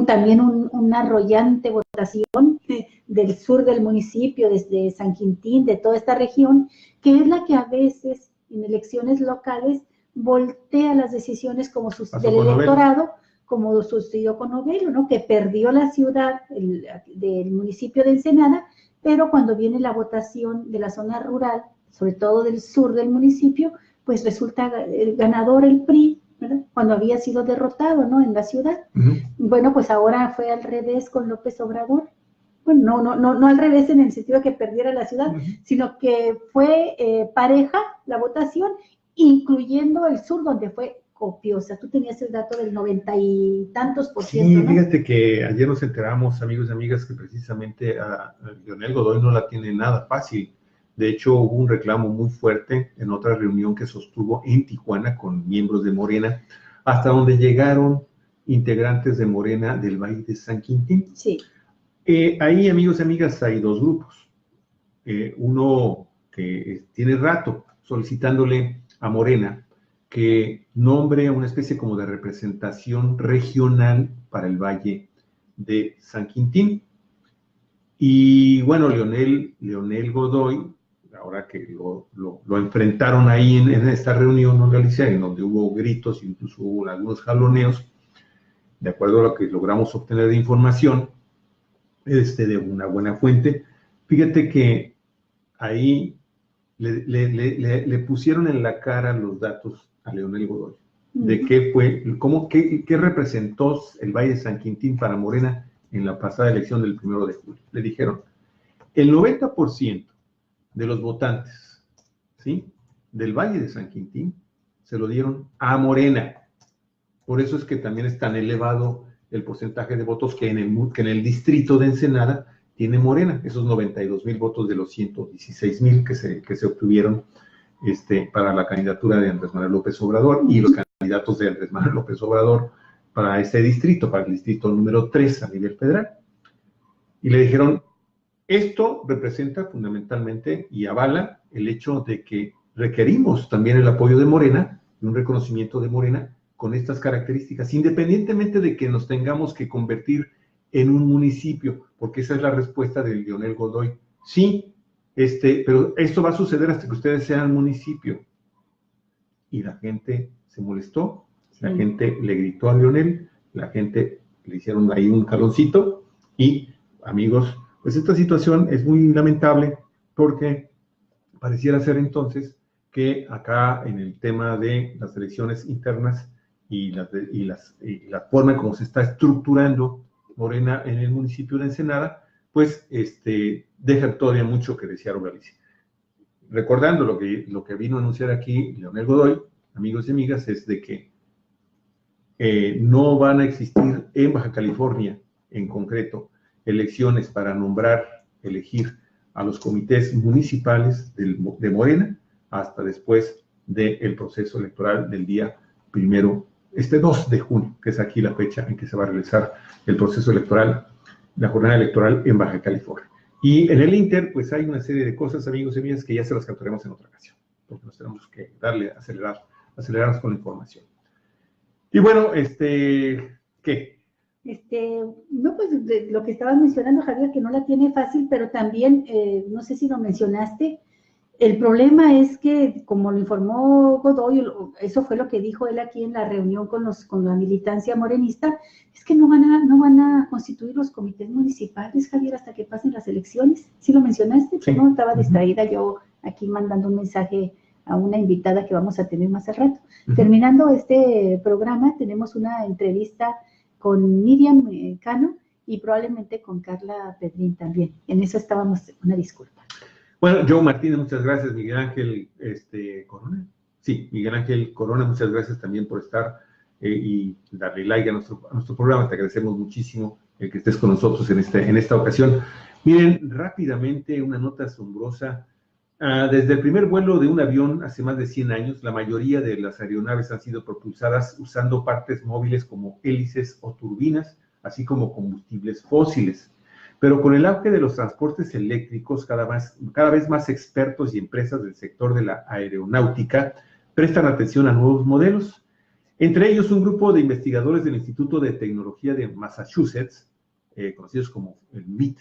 También una arrollante votación del sur del municipio, desde San Quintín, de toda esta región, que es la que a veces en elecciones locales voltea las decisiones como del electorado, como sucedió con Novelo, ¿no? Que perdió la ciudad del municipio de Ensenada, pero cuando viene la votación de la zona rural, sobre todo del sur del municipio, pues resulta el ganador el PRI, ¿verdad? Cuando había sido derrotado, ¿no? En la ciudad. Bueno, pues ahora fue al revés con López Obrador. Bueno, no al revés en el sentido de que perdiera la ciudad, sino que fue pareja la votación, incluyendo el sur, donde fue copiosa. Tú tenías el dato del 90 y tantos %. Sí, ¿no? Fíjate que ayer nos enteramos, amigos y amigas, que precisamente a Leonel Godoy no la tiene nada fácil. De hecho, hubo un reclamo muy fuerte en otra reunión que sostuvo en Tijuana con miembros de Morena, hasta donde llegaron integrantes de Morena del Valle de San Quintín. Sí. Ahí, amigos y amigas, hay dos grupos. Uno que tiene rato solicitándole a Morena que nombre una especie como de representación regional para el Valle de San Quintín. Y bueno, Leonel Godoy, ahora que lo enfrentaron ahí en esta reunión, ¿no, Galicia? En donde hubo gritos, incluso hubo algunos jaloneos, de acuerdo a lo que logramos obtener de información, de una buena fuente. Fíjate que ahí le pusieron en la cara los datos a Leonel Godoy, de qué representó el Valle de San Quintín para Morena en la pasada elección del 1 de julio. Le dijeron, el 90% de los votantes, ¿sí?, del Valle de San Quintín se lo dieron a Morena. Por eso es que también es tan elevado el porcentaje de votos que en el distrito de Ensenada tiene Morena, esos 92,000 votos de los 116,000 que se obtuvieron para la candidatura de Andrés Manuel López Obrador y los candidatos de Andrés Manuel López Obrador para este distrito, para el distrito número 3 a nivel federal. Y le dijeron, esto representa fundamentalmente y avala el hecho de que requerimos también el apoyo de Morena y un reconocimiento de Morena con estas características, independientemente de que nos tengamos que convertir en un municipio, porque esa es la respuesta de Leonel Godoy. Sí, pero esto va a suceder hasta que ustedes sean municipio. Y la gente se molestó, la gente le gritó a Leonel, la gente le hicieron ahí un jaloncito y, amigos, pues esta situación es muy lamentable porque pareciera ser entonces que acá en el tema de las elecciones internas y la forma como se está estructurando Morena en el municipio de Ensenada, pues deja todavía mucho que desear Galicia. Recordando lo que vino a anunciar aquí Leonel Godoy, amigos y amigas, es de que no van a existir en Baja California, en concreto, elecciones para elegir a los comités municipales de Morena hasta después del proceso electoral del día 2 de junio, que es aquí la fecha en que se va a realizar el proceso electoral, la jornada electoral en Baja California. Y en el Inter, pues hay una serie de cosas, amigos y amigas, que ya se las capturaremos en otra ocasión, porque nos tenemos que acelerarnos con la información. Y bueno, ¿qué? No, pues lo que estabas mencionando, Javier, que no la tiene fácil, pero también, no sé si lo mencionaste, el problema es que, como lo informó Godoy, eso fue lo que dijo él aquí en la reunión con la militancia morenista, es que no van a constituir los comités municipales, Javier, hasta que pasen las elecciones. ¿Sí lo mencionaste? Sí. No, estaba distraída yo aquí mandando un mensaje a una invitada que vamos a tener más al rato. Terminando este programa, tenemos una entrevista con Miriam Cano y probablemente con Carla Pedrín también. En eso estábamos, una disculpa. Bueno, Joe Martínez, muchas gracias. Miguel Ángel Corona. Sí, Miguel Ángel Corona, muchas gracias también por estar y darle like a nuestro programa. Te agradecemos muchísimo que estés con nosotros en esta ocasión. Miren, rápidamente una nota asombrosa. Desde el primer vuelo de un avión hace más de 100 años, la mayoría de las aeronaves han sido propulsadas usando partes móviles como hélices o turbinas, así como combustibles fósiles. Pero con el auge de los transportes eléctricos, cada vez más expertos y empresas del sector de la aeronáutica prestan atención a nuevos modelos. Entre ellos, un grupo de investigadores del Instituto de Tecnología de Massachusetts, conocidos como el MIT,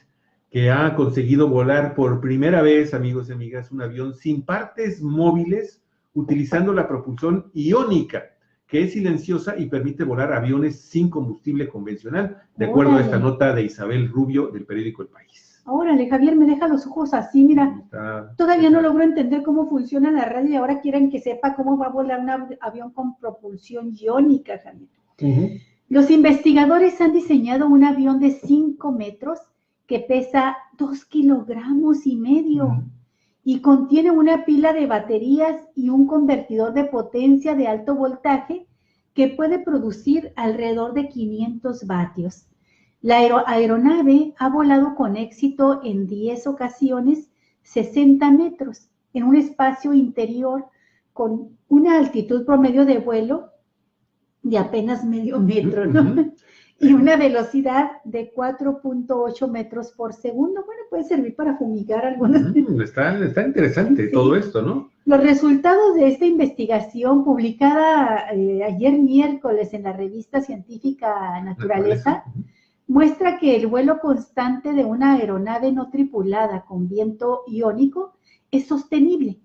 que ha conseguido volar por primera vez, amigos y amigas, un avión sin partes móviles utilizando la propulsión iónica, que es silenciosa y permite volar aviones sin combustible convencional, de acuerdo a esta nota de Isabel Rubio del periódico El País. Órale, Javier, me deja los ojos así, mira. Todavía no logro entender cómo funciona la radio y ahora quieren que sepa cómo va a volar un avión con propulsión iónica, Javier. Los investigadores han diseñado un avión de 5 metros que pesa 2,5 kilogramos y contiene una pila de baterías y un convertidor de potencia de alto voltaje que puede producir alrededor de 500 vatios. La aeronave ha volado con éxito en 10 ocasiones 60 metros en un espacio interior con una altitud promedio de vuelo de apenas medio metro, ¿no? Y una velocidad de 4.8 metros por segundo. Bueno, puede servir para fumigar algunas. Está interesante todo esto, ¿no? Los resultados de esta investigación, publicada ayer miércoles en la revista científica Naturaleza, muestra que el vuelo constante de una aeronave no tripulada con viento iónico es sostenible.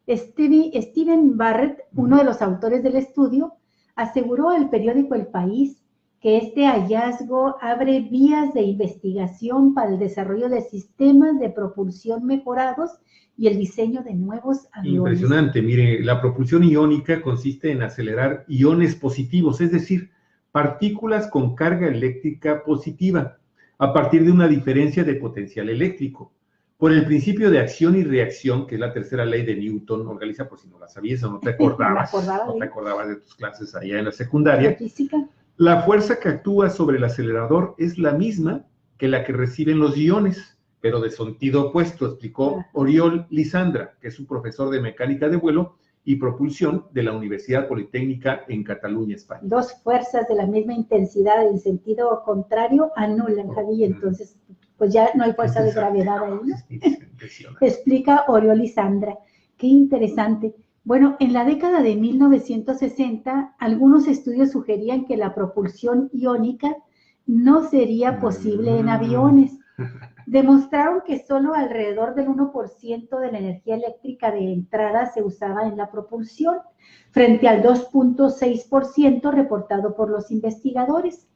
Steven Barrett, uno de los autores del estudio, aseguró al periódico El País que este hallazgo abre vías de investigación para el desarrollo de sistemas de propulsión mejorados y el diseño de nuevos aviones. Impresionante, mire, la propulsión iónica consiste en acelerar iones positivos, es decir, partículas con carga eléctrica positiva, a partir de una diferencia de potencial eléctrico. Por el principio de acción y reacción, que es la tercera ley de Newton, organiza, por si no la sabías o no te acordabas, no te acordabas de tus clases allá en la secundaria, física. La fuerza que actúa sobre el acelerador es la misma que la que reciben los iones, pero de sentido opuesto, explicó Oriol Lisandra, que es un profesor de mecánica de vuelo y propulsión de la Universidad Politécnica en Cataluña, España. Dos fuerzas de la misma intensidad en sentido contrario anulan, Javi, entonces pues ya no hay fuerza de gravedad ahí, ¿no? Explica Oriol Lisandra. Qué interesante. Bueno, en la década de 1960, algunos estudios sugerían que la propulsión iónica no sería posible en aviones. Demostraron que solo alrededor del 1% de la energía eléctrica de entrada se usaba en la propulsión, frente al 2.6% reportado por los investigadores.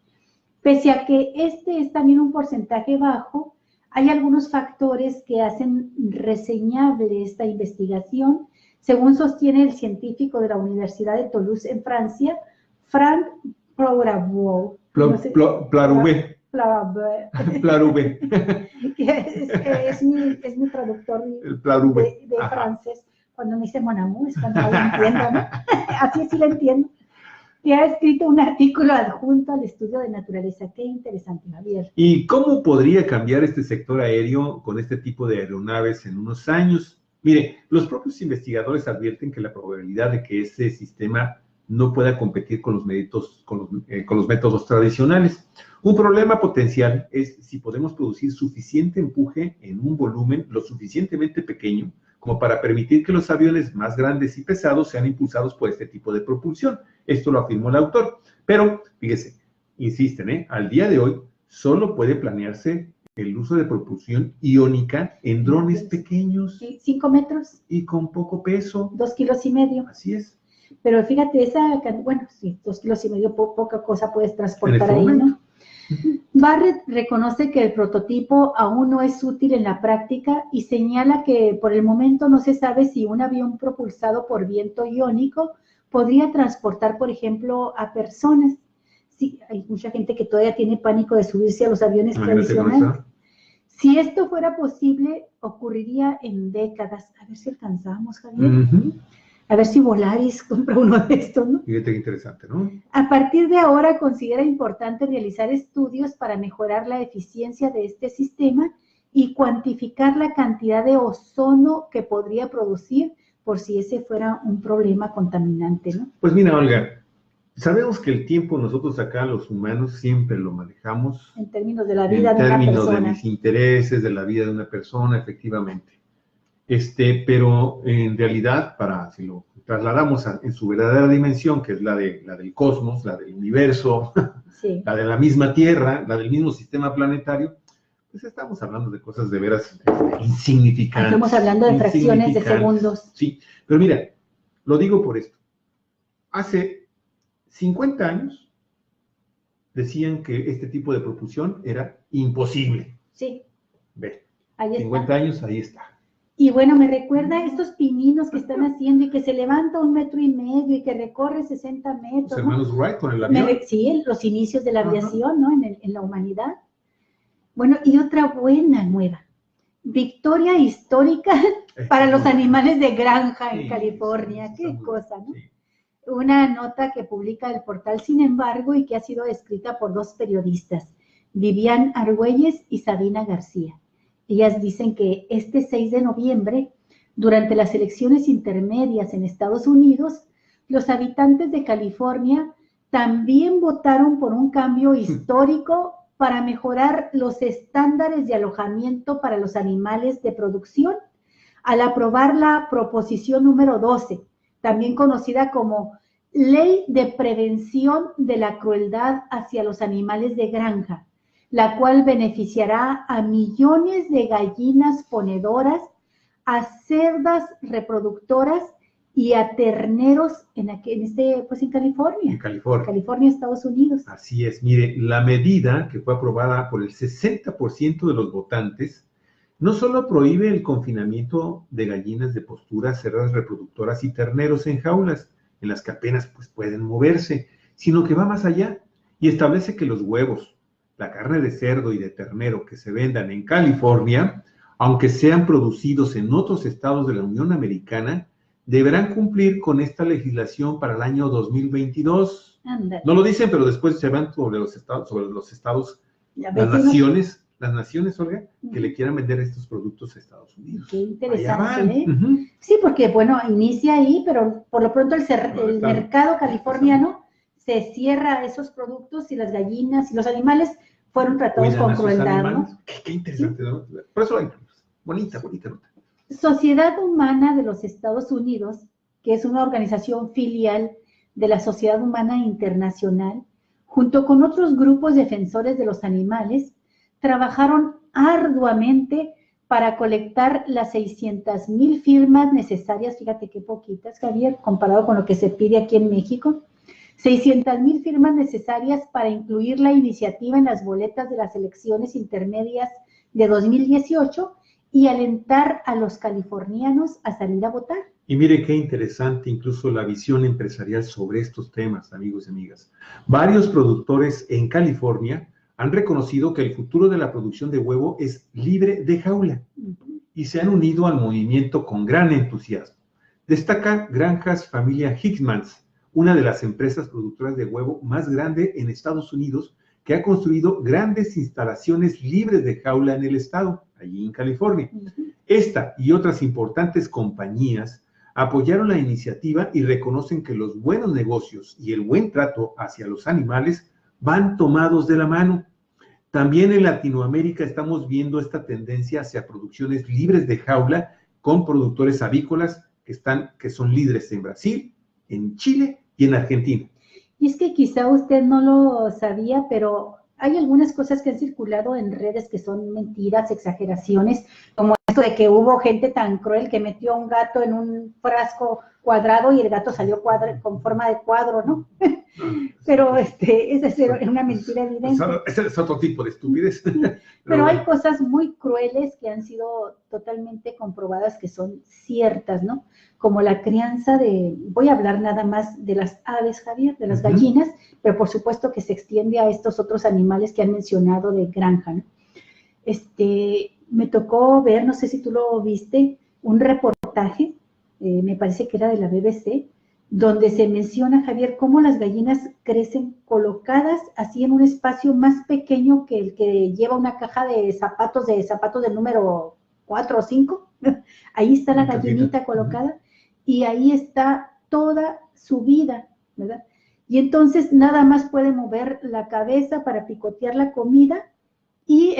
Pese a que este es también un porcentaje bajo, hay algunos factores que hacen reseñable esta investigación, según sostiene el científico de la Universidad de Toulouse en Francia, Frank Plourabou. Plarubé. Es mi traductor de francés. Cuando me dice mon amour, es cuando no lo entiendo, ¿no? Así sí lo entiendo. Que ha escrito un artículo adjunto al estudio de naturaleza. Qué interesante, Javier. ¿Y cómo podría cambiar este sector aéreo con este tipo de aeronaves en unos años? Mire, los propios investigadores advierten que la probabilidad de que ese sistema no pueda competir con los métodos tradicionales. Un problema potencial es si podemos producir suficiente empuje en un volumen lo suficientemente pequeño como para permitir que los aviones más grandes y pesados sean impulsados por este tipo de propulsión. Esto lo afirmó el autor. Pero, fíjese, insisten, al día de hoy solo puede planearse el uso de propulsión iónica en drones pequeños. 5 metros. Y con poco peso. 2,5 kilos. Así es. Pero fíjate, bueno, sí, 2,5 kilos, poca cosa puedes transportar ahí, ¿no? Barrett reconoce que el prototipo aún no es útil en la práctica y señala que por el momento no se sabe si un avión propulsado por viento iónico podría transportar, por ejemplo, a personas. Sí, hay mucha gente que todavía tiene pánico de subirse a los aviones tradicionales. Si esto fuera posible, ocurriría en décadas. A ver si alcanzamos, Javier. A ver si Volaris compra uno de estos, ¿no? Fíjate qué interesante, ¿no? A partir de ahora considera importante realizar estudios para mejorar la eficiencia de este sistema y cuantificar la cantidad de ozono que podría producir por si ese fuera un problema contaminante, ¿no? Pues mira, Olga, sabemos que el tiempo nosotros acá, los humanos, siempre lo manejamos en términos de la vida de una persona. En términos de mis intereses, de la vida de una persona, efectivamente. Pero en realidad, si lo trasladamos en su verdadera dimensión, que es la del cosmos, la del universo, sí, la de la misma Tierra, la del mismo sistema planetario, pues estamos hablando de cosas de veras insignificantes. Estamos hablando de fracciones de segundos. Sí, pero mira, lo digo por esto. Hace 50 años decían que este tipo de propulsión era imposible. Sí. Ve, ahí 50 años, ahí está. Y bueno, me recuerda a estos pininos que están haciendo y que se levanta 1,5 metros y que recorre 60 metros. Los hermanos Wright con el avión. Sí, los inicios de la aviación, ¿no? En la humanidad. Bueno, y otra buena nueva. Victoria histórica para los animales de granja en California. Qué cosa, ¿no? Sí. Una nota que publica el portal Sin embargo y que ha sido escrita por 2 periodistas, Vivian Argüelles y Sabina García. Ellas dicen que este 6 de noviembre, durante las elecciones intermedias en Estados Unidos, los habitantes de California también votaron por un cambio histórico para mejorar los estándares de alojamiento para los animales de producción, al aprobar la proposición número 12, también conocida como Ley de Prevención de la Crueldad hacia los Animales de Granja, la cual beneficiará a millones de gallinas ponedoras, a cerdas reproductoras y a terneros en California. En California. California, Estados Unidos. Así es. Mire, la medida que fue aprobada por el 60% de los votantes no solo prohíbe el confinamiento de gallinas de postura, cerdas reproductoras y terneros en jaulas, en las que apenas pueden moverse, sino que va más allá y establece que los huevos, la carne de cerdo y de ternero que se vendan en California, aunque sean producidos en otros estados de la Unión Americana, deberán cumplir con esta legislación para el año 2022. Andale. No lo dicen, pero después se van sobre los estados, las naciones, Olga, que le quieran vender estos productos a Estados Unidos. Qué interesante, ¿eh? Sí, porque, bueno, inicia ahí, pero por lo pronto el mercado californiano se cierra a esos productos y las gallinas y los animales fueron tratados con crueldad, ¿no? Qué interesante, ¿no? Por eso hay bonita nota. Sociedad Humana de los Estados Unidos, que es una organización filial de la Sociedad Humana Internacional, junto con otros grupos defensores de los animales, trabajaron arduamente para colectar las 600,000 firmas necesarias, fíjate qué poquitas, Javier, comparado con lo que se pide aquí en México, 600,000 firmas necesarias para incluir la iniciativa en las boletas de las elecciones intermedias de 2018 y alentar a los californianos a salir a votar. Y mire qué interesante incluso la visión empresarial sobre estos temas, amigos y amigas. Varios productores en California han reconocido que el futuro de la producción de huevo es libre de jaula y se han unido al movimiento con gran entusiasmo. Destaca Granjas Familia Hickmans, una de las empresas productoras de huevo más grande en Estados Unidos, que ha construido grandes instalaciones libres de jaula en el estado, allí en California. Esta y otras importantes compañías apoyaron la iniciativa y reconocen que los buenos negocios y el buen trato hacia los animales van tomados de la mano. También en Latinoamérica estamos viendo esta tendencia hacia producciones libres de jaula con productores avícolas que son líderes en Brasil, en Chile y en Argentina. Y es que quizá usted no lo sabía, pero hay algunas cosas que han circulado en redes que son mentiras, exageraciones, como esto de que hubo gente tan cruel que metió a un gato en un frasco cuadrado y el gato salió con forma de cuadro, ¿no? Pero esa es una mentira evidente. Ese es otro tipo de estupidez. Pero hay cosas muy crueles que han sido totalmente comprobadas que son ciertas, ¿no? Como la crianza voy a hablar nada más de las aves, Javier, de las gallinas, pero por supuesto que se extiende a estos otros animales que han mencionado de granja, ¿no? Me tocó ver, no sé si tú lo viste, un reportaje, me parece que era de la BBC, donde se menciona, Javier, cómo las gallinas crecen colocadas así en un espacio más pequeño que el que lleva una caja de zapatos del número 4 o 5. Ahí está la gallinita colocada y ahí está toda su vida, ¿verdad? Y entonces nada más puede mover la cabeza para picotear la comida y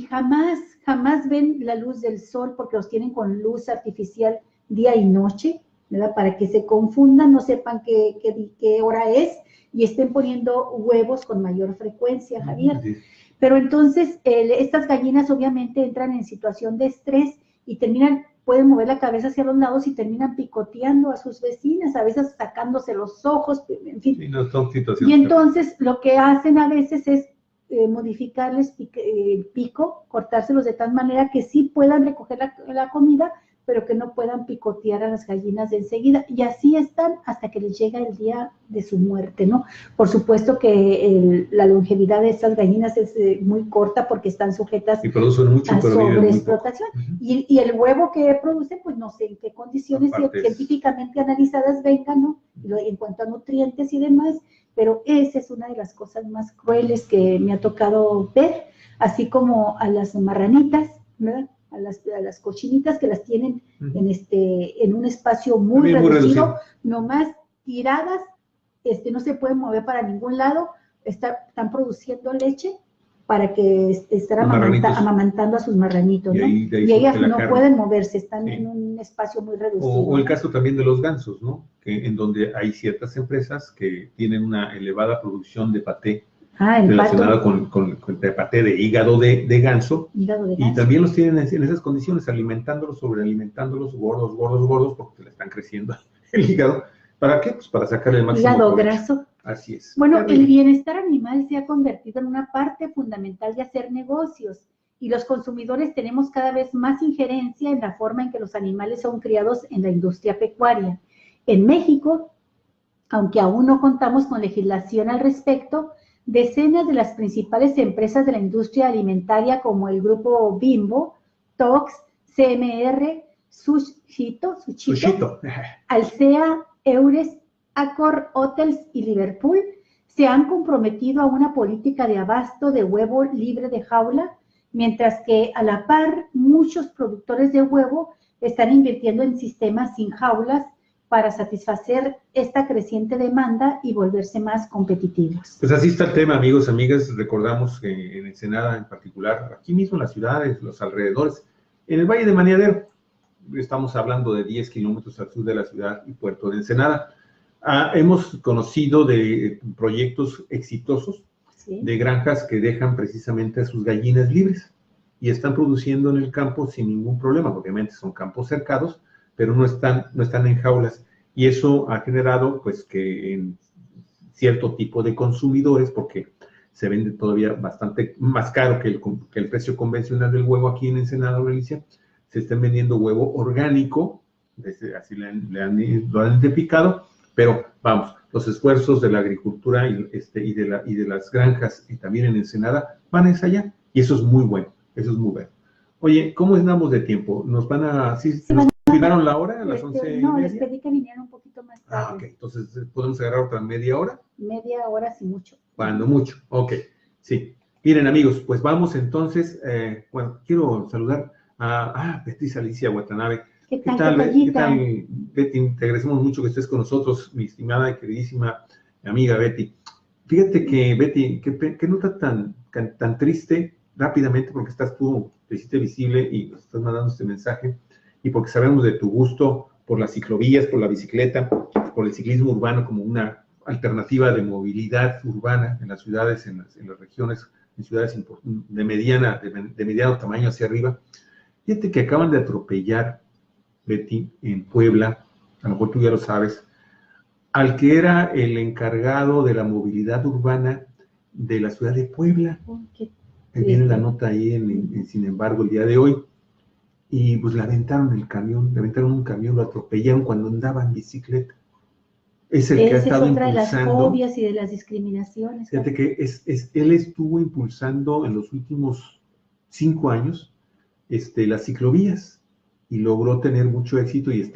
jamás ven la luz del sol porque los tienen con luz artificial día y noche, ¿verdad? Para que se confundan, no sepan qué hora es y estén poniendo huevos con mayor frecuencia, Javier. Sí. Pero entonces estas gallinas obviamente entran en situación de estrés y pueden mover la cabeza hacia los lados y terminan picoteando a sus vecinas, a veces sacándose los ojos, en fin. Sí, no son situaciones. Y entonces lo que hacen a veces es modificarles el pico, cortárselos de tal manera que sí puedan recoger la comida, pero que no puedan picotear a las gallinas de enseguida. Y así están hasta que les llega el día de su muerte, ¿no? Por supuesto que la longevidad de estas gallinas es muy corta porque están sujetas mucho, a sobreexplotación. Y el huevo que producen, pues no sé en qué condiciones científicamente analizadas vengan, ¿no? En cuanto a nutrientes y demás, pero esa es una de las cosas más crueles que me ha tocado ver, así como a las marranitas, ¿verdad? A las cochinitas que las tienen en un espacio muy reducido, nomás tiradas, no se pueden mover para ningún lado, están produciendo leche para que estén amamantando a sus marranitos, ¿no? Y ellas no pueden moverse, están en un espacio muy reducido. O el caso también de los gansos, ¿no? En donde hay ciertas empresas que tienen una elevada producción de paté relacionada con el paté de hígado de ganso. Y también los tienen en esas condiciones, alimentándolos, sobrealimentándolos, gordos, porque se le están creciendo el hígado. ¿Para qué? Pues para sacarle el máximo hígado provecho. Graso. Así es. Bueno, el bienestar animal se ha convertido en una parte fundamental de hacer negocios y los consumidores tenemos cada vez más injerencia en la forma en que los animales son criados en la industria pecuaria. En México, aunque aún no contamos con legislación al respecto, decenas de las principales empresas de la industria alimentaria como el grupo Bimbo, Tox, CMR, Sushito, Alsea, Eures, Accor Hotels y Liverpool se han comprometido a una política de abasto de huevo libre de jaula, mientras que a la par muchos productores de huevo están invirtiendo en sistemas sin jaulas para satisfacer esta creciente demanda y volverse más competitivos. Pues así está el tema, amigos, amigas. Recordamos que en Ensenada en particular, aquí mismo en las ciudades, los alrededores, en el Valle de Maniadero, estamos hablando de 10 kilómetros al sur de la ciudad y puerto de Ensenada. Hemos conocido de proyectos exitosos, de granjas que dejan precisamente a sus gallinas libres y están produciendo en el campo sin ningún problema. Obviamente son campos cercados, pero no están en jaulas. Y eso ha generado, pues, que en cierto tipo de consumidores, porque se vende todavía bastante más caro que el precio convencional del huevo aquí en Ensenada, Galicia. Se están vendiendo huevo orgánico, así lo han identificado, pero vamos, los esfuerzos de la agricultura y de las granjas y también en Ensenada van a allá, y eso es muy bueno, eso es muy bueno. Oye, ¿cómo andamos de tiempo? ¿Nos van a... ¿sí, nos confirmaron la hora? ¿A las 11:30? No, les pedí que vinieran un poquito más tarde. Ah, ok, entonces ¿podemos agarrar otra media hora? Media hora, si mucho. Cuando mucho, ok, sí. Miren, amigos, pues vamos entonces, bueno, quiero saludar a Beatriz Alicia Watanabe. ¿Qué tal, Betty? Te agradecemos mucho que estés con nosotros, mi estimada y queridísima amiga Betty. Fíjate que, Betty, qué nota tan triste, rápidamente, porque estás tú, te hiciste visible y nos estás mandando este mensaje, y porque sabemos de tu gusto por las ciclovías, por la bicicleta, por el ciclismo urbano como una alternativa de movilidad urbana en las ciudades, en las regiones, en ciudades de mediano tamaño hacia arriba. Fíjate que acaban de atropellar, Betty, en Puebla, a lo mejor tú ya lo sabes, al que era el encargado de la movilidad urbana de la ciudad de Puebla. Viene la nota ahí sin embargo, el día de hoy. Y pues le aventaron un camión, lo atropellaron cuando andaba en bicicleta. Es el que ha estado otra impulsando. De las fobias y de las discriminaciones. Fíjate que él estuvo impulsando en los últimos 5 años las ciclovías y logró tener mucho éxito, y se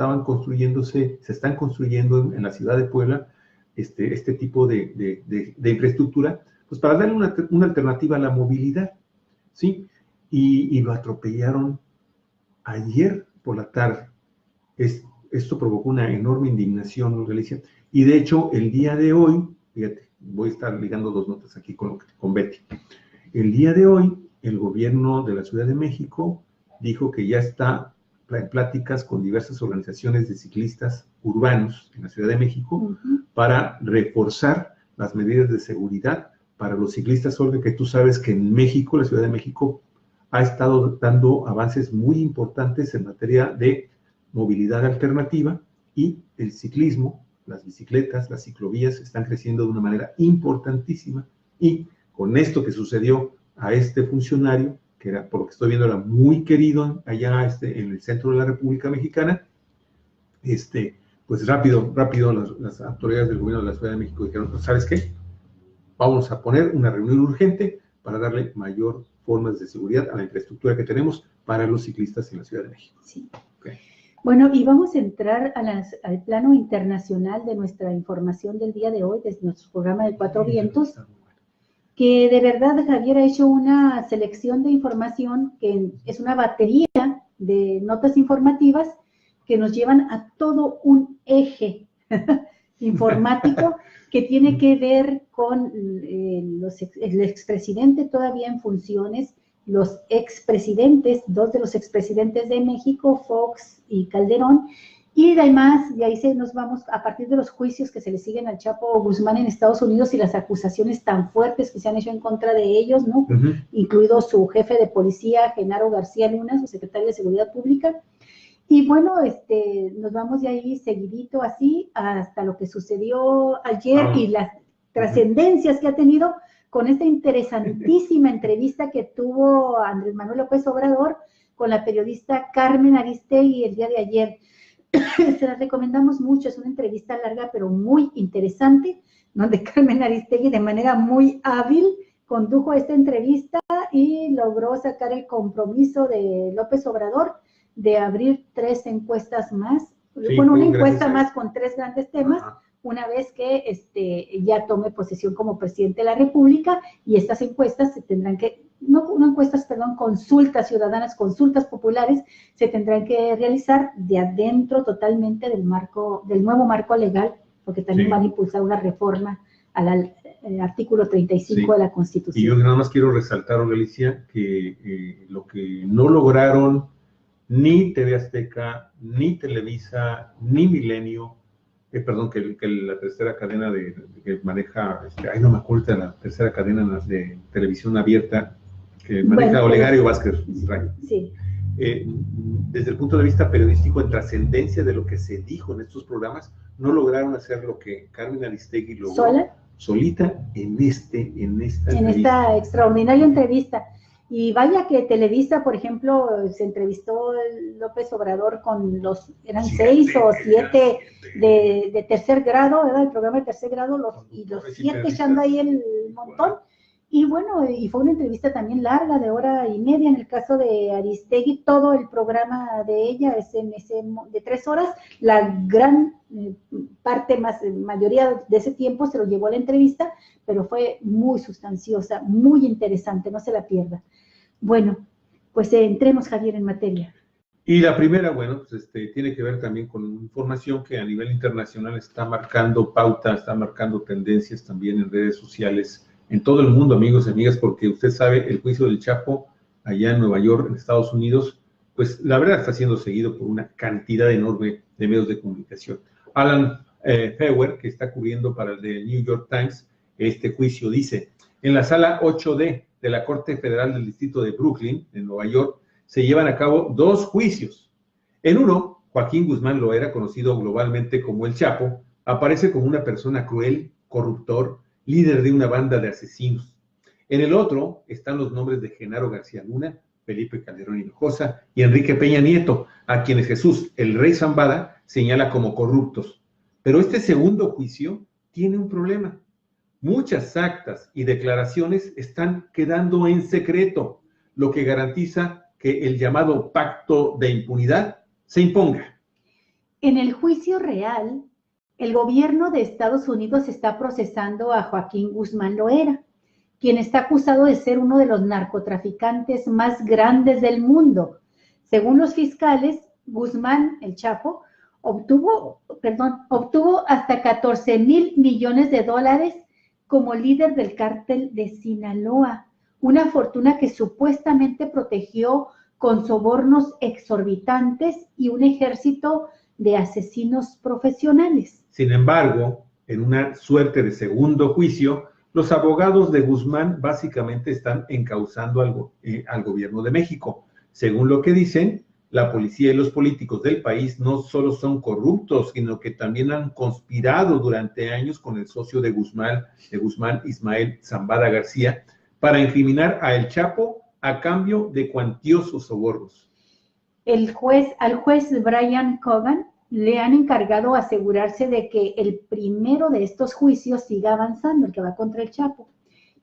están construyendo en la ciudad de Puebla este tipo de infraestructura, pues para darle una alternativa a la movilidad, ¿sí? Y lo atropellaron ayer por la tarde. Esto provocó una enorme indignación, Galicia, y de hecho el día de hoy, fíjate, voy a estar ligando 2 notas aquí con Betty. El día de hoy, el gobierno de la Ciudad de México dijo que ya está en pláticas con diversas organizaciones de ciclistas urbanos en la Ciudad de México para reforzar las medidas de seguridad para los ciclistas, Olga, que tú sabes que en México, la Ciudad de México, ha estado dando avances muy importantes en materia de movilidad alternativa, y el ciclismo, las bicicletas, las ciclovías están creciendo de una manera importantísima, y con esto que sucedió a este funcionario, que era, por lo que estoy viendo, era muy querido allá en el centro de la República Mexicana, pues rápido las autoridades del gobierno de la Ciudad de México dijeron, pues, ¿sabes qué? Vamos a poner una reunión urgente para darle mayor formas de seguridad a la infraestructura que tenemos para los ciclistas en la Ciudad de México. Sí. Okay. Bueno, y vamos a entrar al plano internacional de nuestra información del día de hoy, desde nuestro programa de Cuatro Vientos, que de verdad Javier ha hecho una selección de información que es una batería de notas informativas que nos llevan a todo un eje informático que tiene que ver con el expresidente todavía en funciones, los expresidentes, 2 de los expresidentes de México, Fox y Calderón, y además, de ahí nos vamos a partir de los juicios que se le siguen al Chapo Guzmán en Estados Unidos y las acusaciones tan fuertes que se han hecho en contra de ellos, ¿no? Incluido su jefe de policía, Genaro García Luna, su secretario de Seguridad Pública. Y bueno, nos vamos de ahí seguidito así hasta lo que sucedió ayer y las trascendencias que ha tenido con esta interesantísima entrevista que tuvo Andrés Manuel López Obrador con la periodista Carmen Aristegui el día de ayer. Se la recomendamos mucho, es una entrevista larga pero muy interesante, donde Carmen Aristegui de manera muy hábil condujo esta entrevista y logró sacar el compromiso de López Obrador de abrir 3 encuestas más, bueno, una encuesta más con 3 grandes temas, una vez que ya tome posesión como presidente de la República, y estas encuestas se tendrán que, consultas ciudadanas, consultas populares, se tendrán que realizar de adentro totalmente del nuevo marco legal, porque también van a impulsar una reforma al artículo 35 de la Constitución. Y yo nada más quiero resaltar, Galicia, que lo que no lograron ni TV Azteca, ni Televisa, ni Milenio, que la tercera cadena que maneja, no me acuerdo de la tercera cadena de televisión abierta que maneja Olegario Vázquez Rayo. Sí. Desde el punto de vista periodístico, en trascendencia de lo que se dijo en estos programas, no lograron hacer lo que Carmen Aristegui logró. ¿Sola? solita en esta extraordinaria entrevista. Y vaya que Televisa, por ejemplo, se entrevistó López Obrador con eran 6 o 7 de tercer grado, era el programa de tercer grado, y los 7 echando ahí el montón. Y bueno, y fue una entrevista también larga, de 1:30, en el caso de Aristegui, todo el programa de ella es de 3 horas, la gran mayoría de ese tiempo se lo llevó a la entrevista, pero fue muy sustanciosa, muy interesante, no se la pierda. Bueno, pues entremos, Javier, en materia. Y la primera, bueno, pues tiene que ver también con información que a nivel internacional está marcando pauta, está marcando tendencias también en redes sociales, en todo el mundo, amigos y amigas, porque usted sabe, el juicio del Chapo allá en Nueva York, en Estados Unidos, pues la verdad está siendo seguido por una cantidad enorme de medios de comunicación. Alan Feuer, que está cubriendo para el de New York Times este juicio, dice: en la sala 8D de la Corte Federal del Distrito de Brooklyn, en Nueva York, se llevan a cabo 2 juicios. En uno, Joaquín Guzmán Loera, conocido globalmente como El Chapo, aparece como una persona cruel, corruptor, líder de una banda de asesinos. En el otro están los nombres de Genaro García Luna, Felipe Calderón Hinojosa y Enrique Peña Nieto, a quienes Jesús, el rey Zambada, señala como corruptos. Pero este segundo juicio tiene un problema. Muchas actas y declaraciones están quedando en secreto, lo que garantiza que el llamado pacto de impunidad se imponga. En el juicio real, el gobierno de Estados Unidos está procesando a Joaquín Guzmán Loera, quien está acusado de ser uno de los narcotraficantes más grandes del mundo. Según los fiscales, Guzmán, el Chapo, obtuvo hasta 14,000 millones de dólares como líder del cártel de Sinaloa, una fortuna que supuestamente protegió con sobornos exorbitantes y un ejército de asesinos profesionales. Sin embargo, en una suerte de segundo juicio, los abogados de Guzmán básicamente están encauzando al gobierno de México. Según lo que dicen, la policía y los políticos del país no solo son corruptos, sino que también han conspirado durante años con el socio de Guzmán, Ismael Zambada García, para incriminar a El Chapo a cambio de cuantiosos sobornos. Al juez Brian Cogan le han encargado asegurarse de que el primero de estos juicios siga avanzando, el que va contra El Chapo,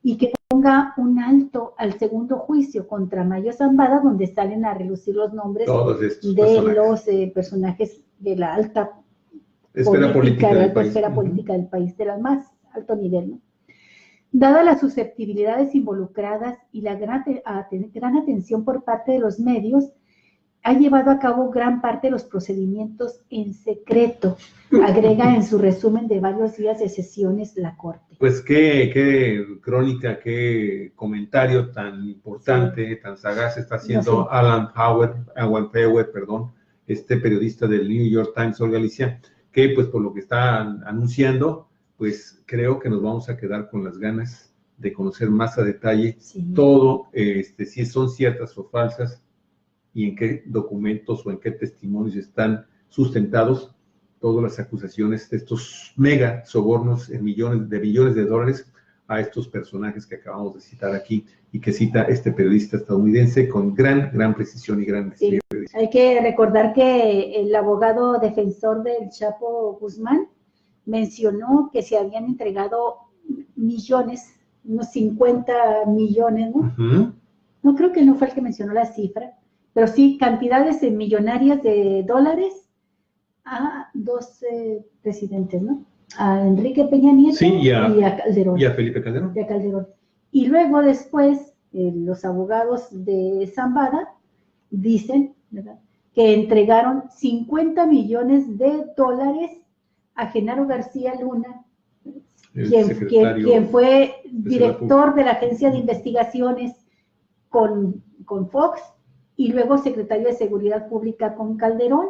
y que ponga un alto al segundo juicio contra Mayo Zambada, donde salen a relucir los nombres de los personajes de la alta esfera política del país, de la más alto nivel, ¿no? Dada las susceptibilidades involucradas y la gran atención por parte de los medios, ha llevado a cabo gran parte de los procedimientos en secreto, agrega en su resumen de varios días de sesiones la Corte. Pues qué crónica, qué comentario tan importante, sí, tan sagaz está haciendo Alan Feuer, este periodista del New York Times, Galicia, que pues por lo que está anunciando, pues creo que nos vamos a quedar con las ganas de conocer más a detalle todo, si son ciertas o falsas, y en qué documentos o en qué testimonios están sustentados todas las acusaciones de estos mega sobornos en millones de dólares a estos personajes que acabamos de citar aquí y que cita este periodista estadounidense con gran precisión y gran sí. Hay que recordar que el abogado defensor del Chapo Guzmán mencionó que se habían entregado millones, unos 50 millones, ¿no? Uh-huh. No creo que no fue el que mencionó la cifra, pero sí cantidades millonarias de dólares a 12 presidentes, ¿no? A Enrique Peña Nieto y a Calderón. Y a Felipe Calderón. Y luego después, los abogados de Zambada dicen, ¿verdad?, que entregaron 50 millones de dólares a Genaro García Luna, quien fue director de la Agencia de Investigaciones con Fox, y luego secretario de Seguridad Pública con Calderón,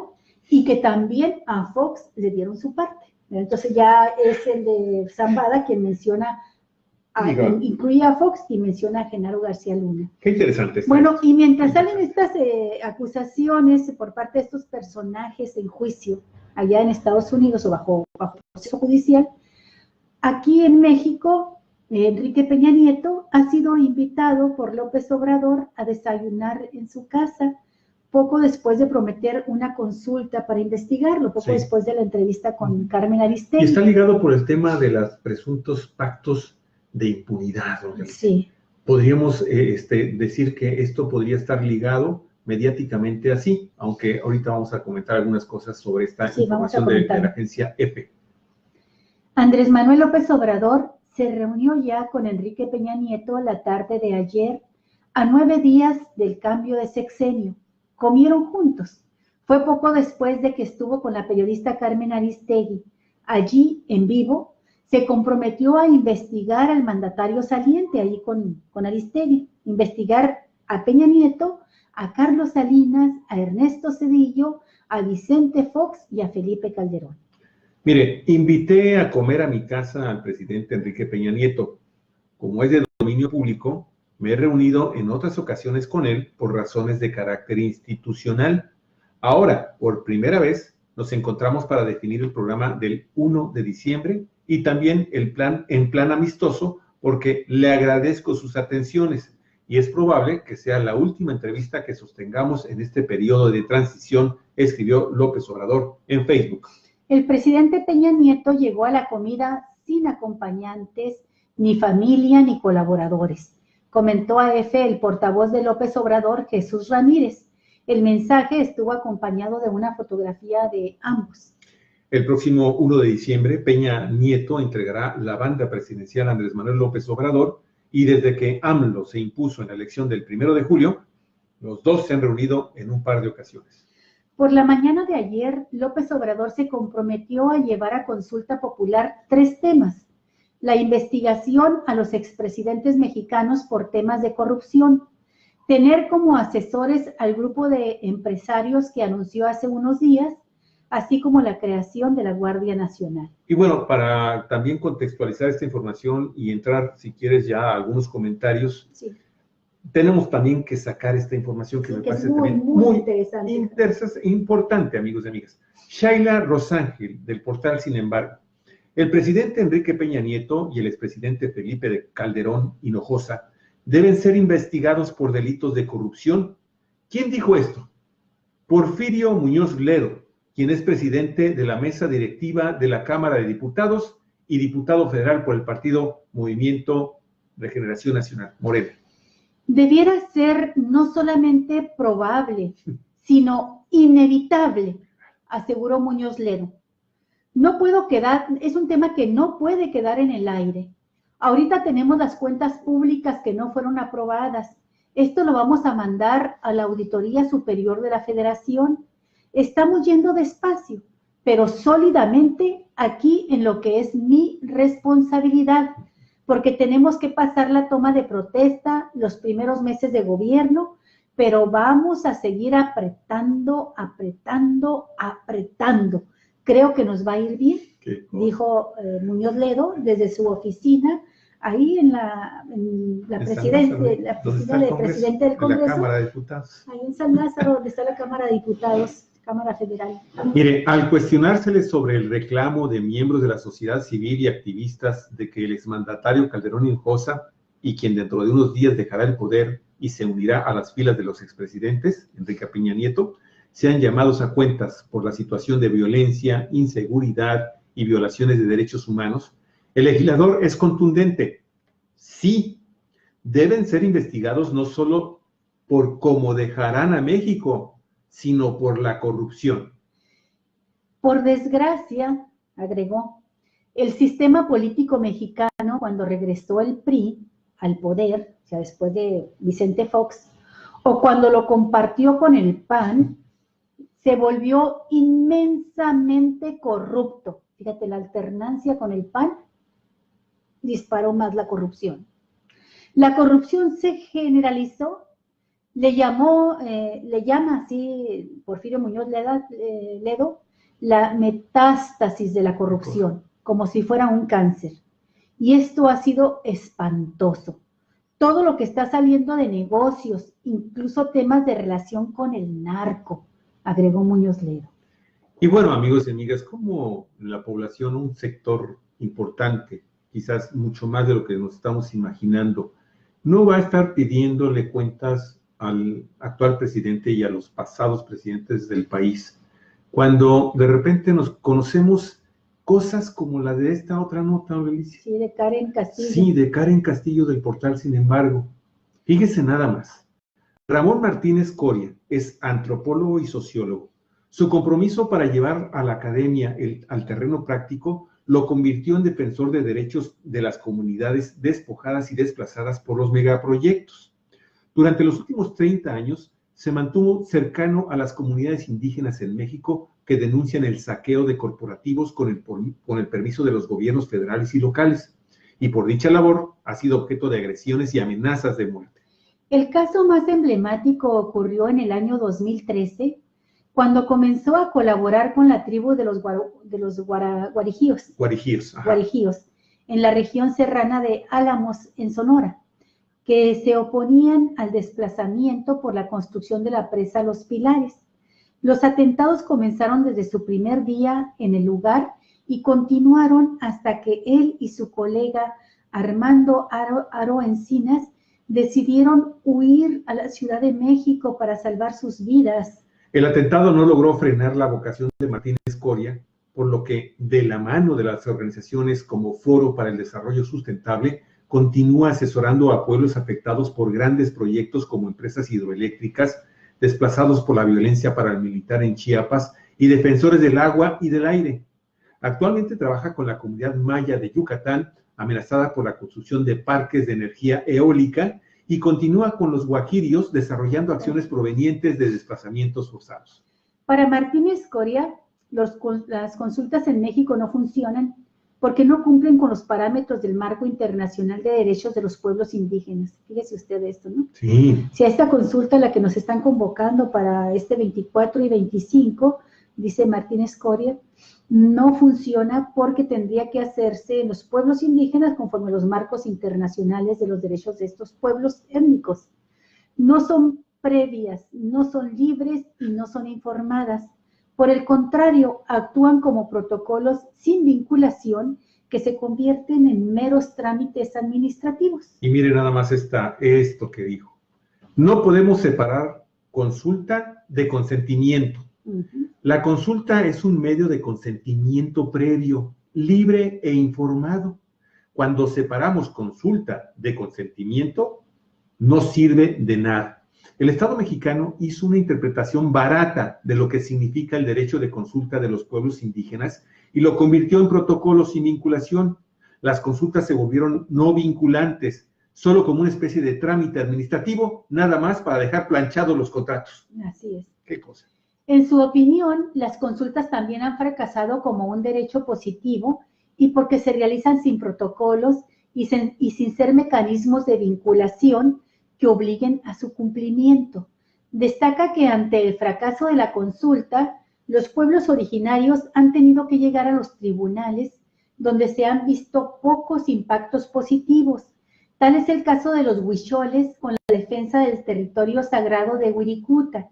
y que también a Fox le dieron su parte. Entonces ya es el de Zambada quien menciona, incluye a Fox y menciona a Genaro García Luna. Qué interesante. Bueno, y mientras salen estas acusaciones por parte de estos personajes en juicio allá en Estados Unidos o bajo proceso judicial, Aquí en México, Enrique Peña Nieto ha sido invitado por López Obrador a desayunar en su casa, poco después de prometer una consulta para investigarlo, poco después de la entrevista con Carmen Aristegui. Y está ligado por el tema de los presuntos pactos de impunidad. Sí. Podríamos decir que esto podría estar ligado mediáticamente así, aunque ahorita vamos a comentar algunas cosas sobre esta información de la agencia EPE. Andrés Manuel López Obrador se reunió ya con Enrique Peña Nieto la tarde de ayer, a 9 días del cambio de sexenio. Comieron juntos. Fue poco después de que estuvo con la periodista Carmen Aristegui. Allí, en vivo, se comprometió a investigar al mandatario saliente, allí con Aristegui, investigar a Peña Nieto, a Carlos Salinas, a Ernesto Zedillo, a Vicente Fox y a Felipe Calderón. Mire, invité a comer a mi casa al presidente Enrique Peña Nieto. Como es de dominio público, me he reunido en otras ocasiones con él por razones de carácter institucional. Ahora, por primera vez, nos encontramos para definir el programa del 1 de diciembre y también el plan en plan amistoso, porque le agradezco sus atenciones y es probable que sea la última entrevista que sostengamos en este periodo de transición, escribió López Obrador en Facebook. El presidente Peña Nieto llegó a la comida sin acompañantes, ni familia, ni colaboradores. Comentó a EFE el portavoz de López Obrador, Jesús Ramírez. El mensaje estuvo acompañado de una fotografía de ambos. El próximo 1 de diciembre, Peña Nieto entregará la banda presidencial a Andrés Manuel López Obrador y desde que AMLO se impuso en la elección del 1 de julio, los dos se han reunido en un par de ocasiones. Por la mañana de ayer, López Obrador se comprometió a llevar a consulta popular 3 temas. La investigación a los expresidentes mexicanos por temas de corrupción, tener como asesores al grupo de empresarios que anunció hace unos días, así como la creación de la Guardia Nacional. Y bueno, para también contextualizar esta información y entrar, si quieres, ya a algunos comentarios, sí, tenemos también que sacar esta información que me parece también muy interesante. Importante, amigos y amigas. Shaila Rosángel, del portal Sin embargo. El presidente Enrique Peña Nieto y el expresidente Felipe Calderón Hinojosa deben ser investigados por delitos de corrupción. ¿Quién dijo esto? Porfirio Muñoz Ledo, quien es presidente de la mesa directiva de la Cámara de Diputados y diputado federal por el partido Movimiento Regeneración Nacional, Morena. Debiera ser no solamente probable, sino inevitable, aseguró Muñoz Ledo. Es un tema que no puede quedar en el aire. Ahorita tenemos las cuentas públicas que no fueron aprobadas. Esto lo vamos a mandar a la Auditoría Superior de la Federación. Estamos yendo despacio, pero sólidamente aquí en lo que es mi responsabilidad, porque tenemos que pasar la toma de protesta, los primeros meses de gobierno, pero vamos a seguir apretando. Creo que nos va a ir bien, dijo Muñoz Ledo desde su oficina, ahí en la oficina del presidente del Congreso, la Cámara de Diputados. Ahí en San Lázaro, donde está la Cámara de Diputados, Cámara Federal. Mire, al cuestionársele sobre el reclamo de miembros de la sociedad civil y activistas de que el exmandatario Calderón Hinojosa, y quien dentro de unos días dejará el poder y se unirá a las filas de los expresidentes, Enrique Peña Nieto, sean llamados a cuentas por la situación de violencia, inseguridad y violaciones de derechos humanos, el legislador es contundente. Sí, deben ser investigados no solo por cómo dejarán a México, sino por la corrupción. Por desgracia, agregó, el sistema político mexicano, cuando regresó el PRI al poder, o sea, después de Vicente Fox, o cuando lo compartió con el PAN, se volvió inmensamente corrupto. Fíjate, la alternancia con el PAN disparó más la corrupción. La corrupción se generalizó. Le llama así Porfirio Muñoz Ledo la metástasis de la corrupción, como si fuera un cáncer. Y esto ha sido espantoso. Todo lo que está saliendo de negocios, incluso temas de relación con el narco, agregó Muñoz Ledo. Y bueno, amigos y amigas, como la población, un sector importante quizás mucho más de lo que nos estamos imaginando, no va a estar pidiéndole cuentas al actual presidente y a los pasados presidentes del país, cuando de repente nos conocemos cosas como la de esta otra nota, Alicia. Sí, de Karen Castillo. Sí, de Karen Castillo del portal Sin Embargo. Fíjese nada más. Ramón Martínez Coria es antropólogo y sociólogo. Su compromiso para llevar a la academia al terreno práctico lo convirtió en defensor de derechos de las comunidades despojadas y desplazadas por los megaproyectos. Durante los últimos 30 años se mantuvo cercano a las comunidades indígenas en México que denuncian el saqueo de corporativos con el permiso de los gobiernos federales y locales, y por dicha labor ha sido objeto de agresiones y amenazas de muerte. El caso más emblemático ocurrió en el año 2013, cuando comenzó a colaborar con la tribu de los guarijíos, en la región serrana de Álamos, en Sonora, que se oponían al desplazamiento por la construcción de la presa Los Pilares. Los atentados comenzaron desde su primer día en el lugar y continuaron hasta que él y su colega Armando Aro Encinas decidieron huir a la Ciudad de México para salvar sus vidas. El atentado no logró frenar la vocación de Martínez Coria, por lo que, de la mano de las organizaciones como Foro para el Desarrollo Sustentable, continúa asesorando a pueblos afectados por grandes proyectos como empresas hidroeléctricas, desplazados por la violencia paramilitar en Chiapas y defensores del agua y del aire. Actualmente trabaja con la comunidad maya de Yucatán, amenazada por la construcción de parques de energía eólica, y continúa con los guajirios desarrollando acciones provenientes de desplazamientos forzados. Para Martínez Coria, las consultas en México no funcionan porque no cumplen con los parámetros del marco internacional de derechos de los pueblos indígenas. Fíjese usted esto, ¿no? Sí. Si a esta consulta, la que nos están convocando para este 24 y 25, dice Martínez Coria, no funciona porque tendría que hacerse en los pueblos indígenas conforme a los marcos internacionales de los derechos de estos pueblos étnicos. No son previas, no son libres y no son informadas. Por el contrario, actúan como protocolos sin vinculación que se convierten en meros trámites administrativos. Y mire nada más esto que dijo. No podemos separar consulta de consentimiento. La consulta es un medio de consentimiento previo, libre e informado. Cuando separamos consulta de consentimiento, no sirve de nada. El Estado mexicano hizo una interpretación barata de lo que significa el derecho de consulta de los pueblos indígenas y lo convirtió en protocolos sin vinculación. Las consultas se volvieron no vinculantes, solo como una especie de trámite administrativo, nada más para dejar planchados los contratos. Así es. ¿Qué cosa? En su opinión, las consultas también han fracasado como un derecho positivo y porque se realizan sin protocolos y sin ser mecanismos de vinculación que obliguen a su cumplimiento. Destaca que ante el fracaso de la consulta, los pueblos originarios han tenido que llegar a los tribunales, donde se han visto pocos impactos positivos. Tal es el caso de los huicholes con la defensa del territorio sagrado de Wirikuta,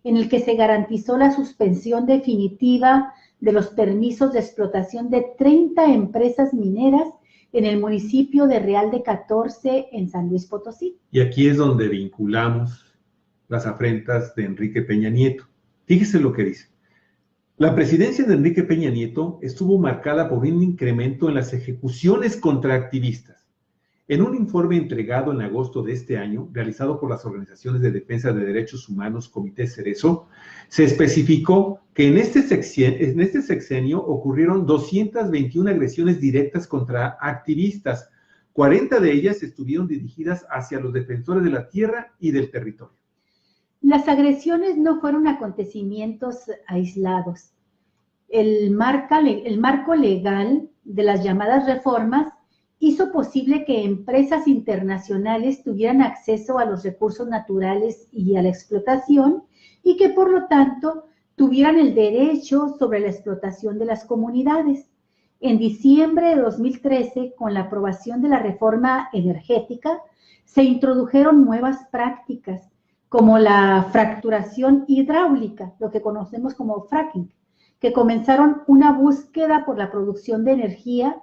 en el que se garantizó la suspensión definitiva de los permisos de explotación de 30 empresas mineras en el municipio de Real de 14, en San Luis Potosí. Y aquí es donde vinculamos las afrentas de Enrique Peña Nieto. Fíjese lo que dice. La presidencia de Enrique Peña Nieto estuvo marcada por un incremento en las ejecuciones contra activistas. En un informe entregado en agosto de este año, realizado por las organizaciones de defensa de derechos humanos Comité Cerezo, se especificó que en este sexenio ocurrieron 221 agresiones directas contra activistas. 40 de ellas estuvieron dirigidas hacia los defensores de la tierra y del territorio. Las agresiones no fueron acontecimientos aislados. El marco legal de las llamadas reformas hizo posible que empresas internacionales tuvieran acceso a los recursos naturales y a la explotación y que por lo tanto tuvieran el derecho sobre la explotación de las comunidades. En diciembre de 2013, con la aprobación de la reforma energética, se introdujeron nuevas prácticas como la fracturación hidráulica, lo que conocemos como fracking, que comenzaron una búsqueda por la producción de energía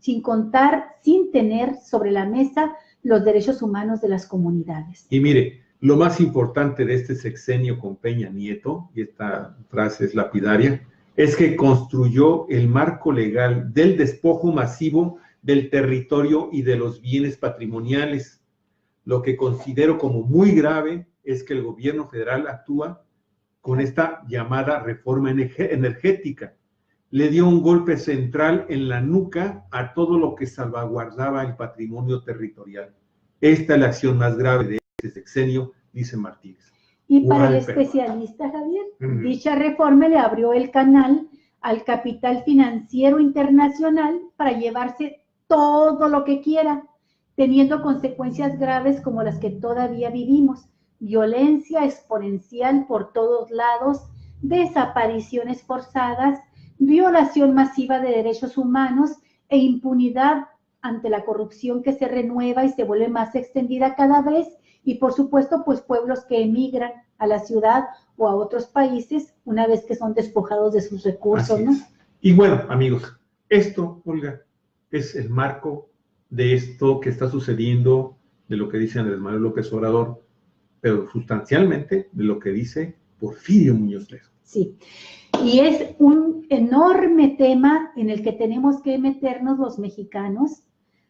sin contar, sin tener sobre la mesa los derechos humanos de las comunidades. Y mire, lo más importante de este sexenio con Peña Nieto, y esta frase es lapidaria, es que construyó el marco legal del despojo masivo del territorio y de los bienes patrimoniales. Lo que considero como muy grave es que el gobierno federal actúa con esta llamada reforma energética. Le dio un golpe central en la nuca a todo lo que salvaguardaba el patrimonio territorial. Esta es la acción más grave de este sexenio, dice Martínez. Y para el especialista, Javier, dicha reforma le abrió el canal al capital financiero internacional para llevarse todo lo que quiera, teniendo consecuencias graves como las que todavía vivimos: violencia exponencial por todos lados, desapariciones forzadas, violación masiva de derechos humanos e impunidad ante la corrupción que se renueva y se vuelve más extendida cada vez, y por supuesto, pues pueblos que emigran a la ciudad o a otros países una vez que son despojados de sus recursos, ¿no? Y bueno, amigos, esto, Olga, es el marco de esto que está sucediendo, de lo que dice Andrés Manuel López Obrador, pero sustancialmente de lo que dice Porfirio Muñoz Ledo. Sí, y es un enorme tema en el que tenemos que meternos los mexicanos.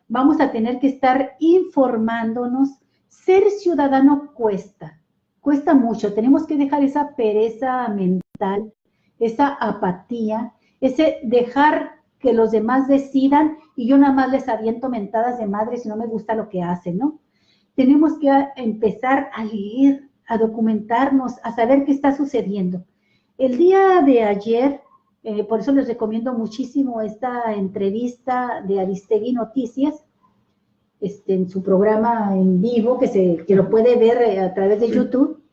Vamos a tener que estar informándonos. Ser ciudadano cuesta mucho. Tenemos que dejar esa pereza mental, esa apatía, ese dejar que los demás decidan y yo nada más les aviento mentadas de madre si no me gusta lo que hacen, ¿no? Tenemos que empezar a leer, a documentarnos, a saber qué está sucediendo. El día de ayer, por eso les recomiendo muchísimo esta entrevista de Aristegui Noticias, en su programa en vivo, que lo puede ver a través de YouTube.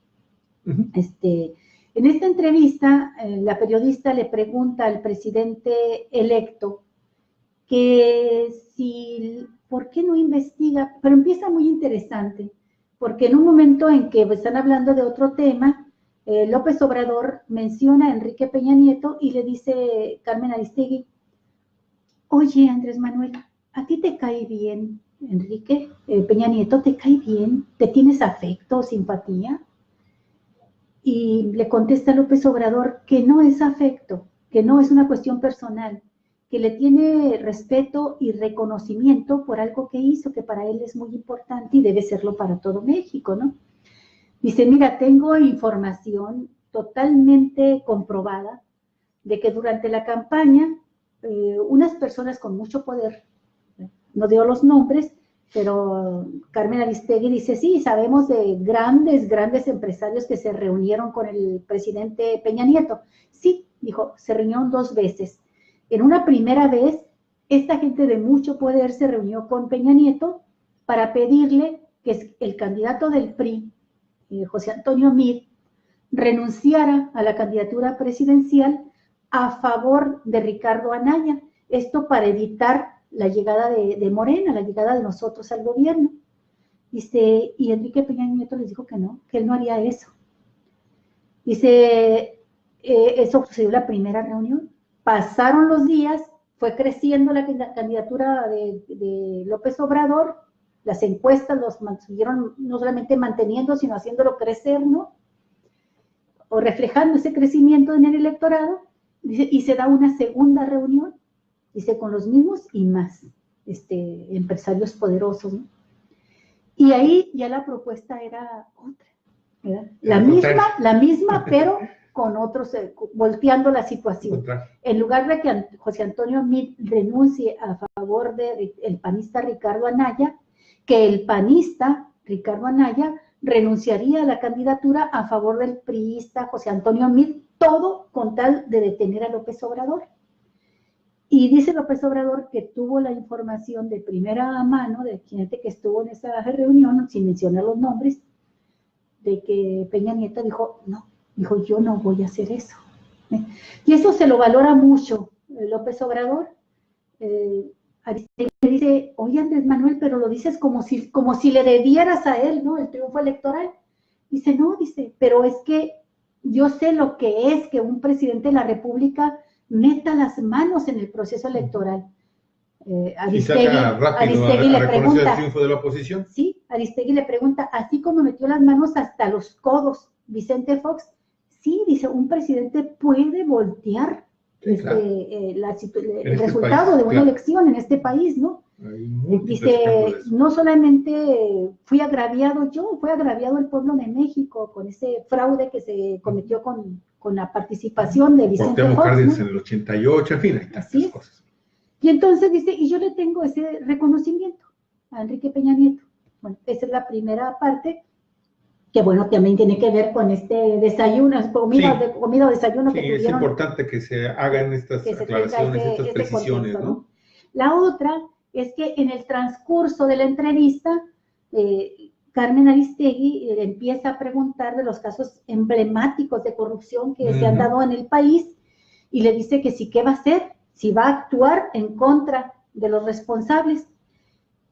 En esta entrevista, la periodista le pregunta al presidente electo que ¿por qué no investiga? Pero empieza muy interesante, porque en un momento en que están hablando de otro tema, López Obrador menciona a Enrique Peña Nieto y le dice Carmen Aristegui: oye, Andrés Manuel, ¿a ti te cae bien Enrique Peña Nieto? ¿Te cae bien? ¿Te tienes afecto o simpatía? Y le contesta López Obrador que no es afecto, que no es una cuestión personal, que le tiene respeto y reconocimiento por algo que hizo, que para él es muy importante y debe serlo para todo México, ¿no? Dice: mira, tengo información totalmente comprobada de que durante la campaña unas personas con mucho poder, no digo los nombres, pero Carmen Aristegui dice: sí, sabemos de grandes empresarios que se reunieron con el presidente Peña Nieto. Sí, dijo, se reunieron 2 veces. En una primera vez, esta gente de mucho poder se reunió con Peña Nieto para pedirle que el candidato del PRI, José Antonio Meade, renunciara a la candidatura presidencial a favor de Ricardo Anaya. Esto para evitar la llegada de Morena, la llegada de nosotros al gobierno. Dice, y Enrique Peña Nieto les dijo que no, que él no haría eso. Dice, eso sucedió en la primera reunión. Pasaron los días, fue creciendo la candidatura de López Obrador, las encuestas los siguieron no solamente manteniendo, sino haciéndolo crecer, ¿no? O reflejando ese crecimiento en el electorado. Dice, y se da una segunda reunión, dice, con los mismos y más empresarios poderosos, ¿no? Y ahí ya la propuesta era otra, ¿verdad? La misma, pero con otros, volteando la situación. En lugar de que José Antonio Meade renuncie a favor del panista Ricardo Anaya, que el panista Ricardo Anaya renunciaría a la candidatura a favor del priista José Antonio Meade, todo con tal de detener a López Obrador. Y dice López Obrador que tuvo la información de primera mano de gente que estuvo en esa reunión, sin mencionar los nombres, de que Peña Nieto dijo, no, dijo, yo no voy a hacer eso. Y eso se lo valora mucho López Obrador. Aristegui dice, oye Andrés Manuel, pero lo dices como si le debieras a él, ¿no? El triunfo electoral. Dice, no, dice, pero es que yo sé lo que es que un presidente de la República meta las manos en el proceso electoral. Aristegui le pregunta, el triunfo de la oposición. Sí, Aristegui le pregunta, así como metió las manos hasta los codos Vicente Fox, sí, dice, un presidente puede voltear Claro. el resultado país, de una elección en este país, ¿no? Dice, no solamente fui agraviado yo, fue agraviado el pueblo de México con ese fraude que se cometió con la participación de Vicente Fox, Cárdenas, ¿no? En el 88, en fin, hay tantas cosas. Y entonces dice, y yo le tengo ese reconocimiento a Enrique Peña Nieto. Bueno, esa es la primera parte, que bueno, también tiene que ver con este desayuno, comida o desayuno que tuvieron. Es importante que se hagan estas aclaraciones, estas precisiones, contexto, ¿no? La otra es que en el transcurso de la entrevista, Carmen Aristegui empieza a preguntar de los casos emblemáticos de corrupción que se han dado en el país, y le dice que sí, ¿qué va a hacer? Si va a actuar en contra de los responsables.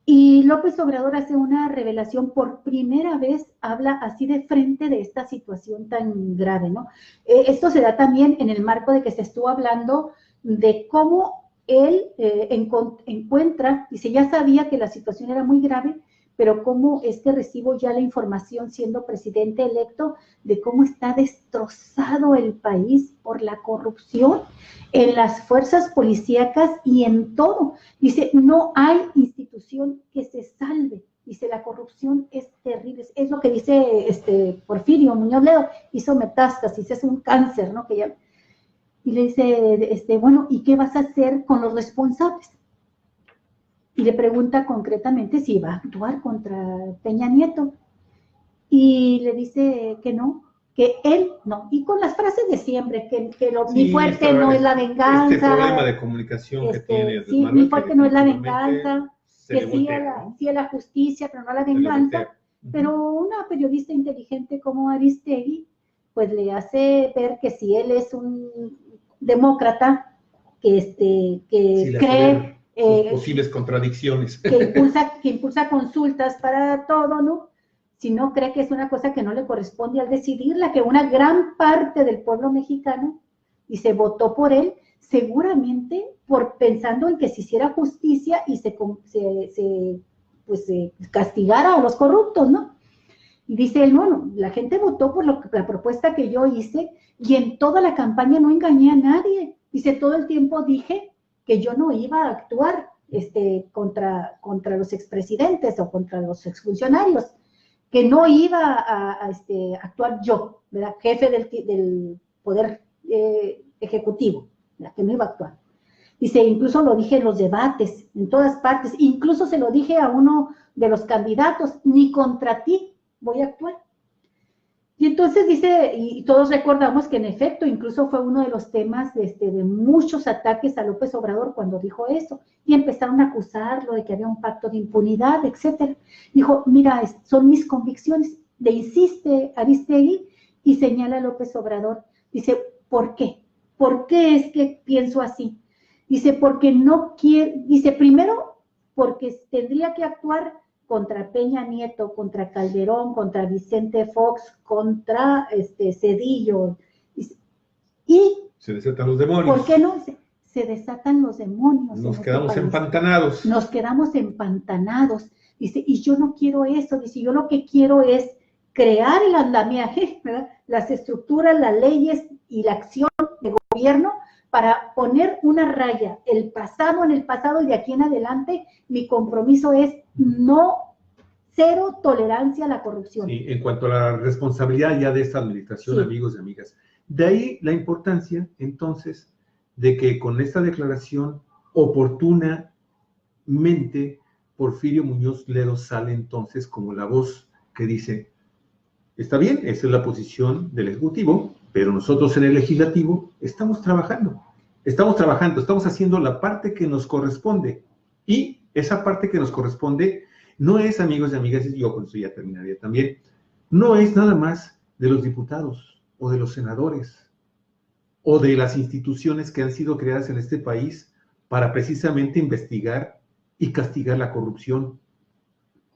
Y López Obrador hace una revelación, por primera vez habla así de frente de esta situación tan grave, ¿no? Esto se da también en el marco de que se estuvo hablando de cómo él encuentra, dice, ya sabía que la situación era muy grave, pero cómo es que recibo ya la información siendo presidente electo de cómo está destrozado el país por la corrupción en las fuerzas policíacas y en todo. Dice, no hay institución que se salve. Dice, la corrupción es terrible. Es lo que dice Porfirio Muñoz Ledo, hizo metástasis, es un cáncer, ¿no? Y le dice, bueno, ¿y qué vas a hacer con los responsables? Y le pregunta concretamente si va a actuar contra Peña Nieto. Y le dice que no, que él no. Y con las frases de siempre, mi fuerte no es la venganza. Este problema de comunicación que tiene. Sí, mi fuerte no es la venganza, que sí a la justicia, pero no a la venganza. Pero una periodista inteligente como Aristegui, pues le hace ver que si él es un demócrata, que cree... posibles contradicciones. Que impulsa consultas para todo, ¿no? Si no cree que es una cosa que no le corresponde al decidirla, que una gran parte del pueblo mexicano, y se votó por él, seguramente pensando en que se hiciera justicia y se castigara a los corruptos, ¿no? Y dice él, bueno, la gente votó por la propuesta que yo hice, y en toda la campaña no engañé a nadie. Dice, todo el tiempo dije que yo no iba a actuar contra los expresidentes o contra los exfuncionarios, que no iba a actuar yo, ¿verdad? Jefe del Poder Ejecutivo, ¿verdad? Que no iba a actuar. Dice, incluso lo dije en los debates, en todas partes, incluso se lo dije a uno de los candidatos, ni contra ti voy a actuar. Y entonces dice, y todos recordamos que en efecto, incluso fue uno de los temas de muchos ataques a López Obrador cuando dijo eso, y empezaron a acusarlo de que había un pacto de impunidad, etcétera. Dijo, mira, son mis convicciones, le insiste Aristegui y señala a López Obrador. Dice, ¿por qué? ¿Por qué es que pienso así? Dice, porque no quiere, dice, primero, porque tendría que actuar contra Peña Nieto, contra Calderón, contra Vicente Fox, contra Zedillo. Y se desatan los demonios. ¿Por qué no? Se desatan los demonios. Nos quedamos empantanados. Nos quedamos empantanados. Dice, y yo no quiero eso. Dice, yo lo que quiero es crear el andamiaje, ¿verdad? Las estructuras, las leyes y la acción de gobierno para poner una raya, el pasado en el pasado, y de aquí en adelante mi compromiso es cero tolerancia a la corrupción. Sí, en cuanto a la responsabilidad ya de esta administración, sí. Amigos y amigas. De ahí la importancia, entonces, de que con esta declaración oportunamente Porfirio Muñoz Ledo sale entonces como la voz que dice, está bien, esa es la posición del Ejecutivo, pero nosotros en el Legislativo estamos trabajando, estamos haciendo la parte que nos corresponde, y esa parte que nos corresponde no es, amigos y amigas, y yo con eso ya terminaría también, no es nada más de los diputados o de los senadores o de las instituciones que han sido creadas en este país para precisamente investigar y castigar la corrupción.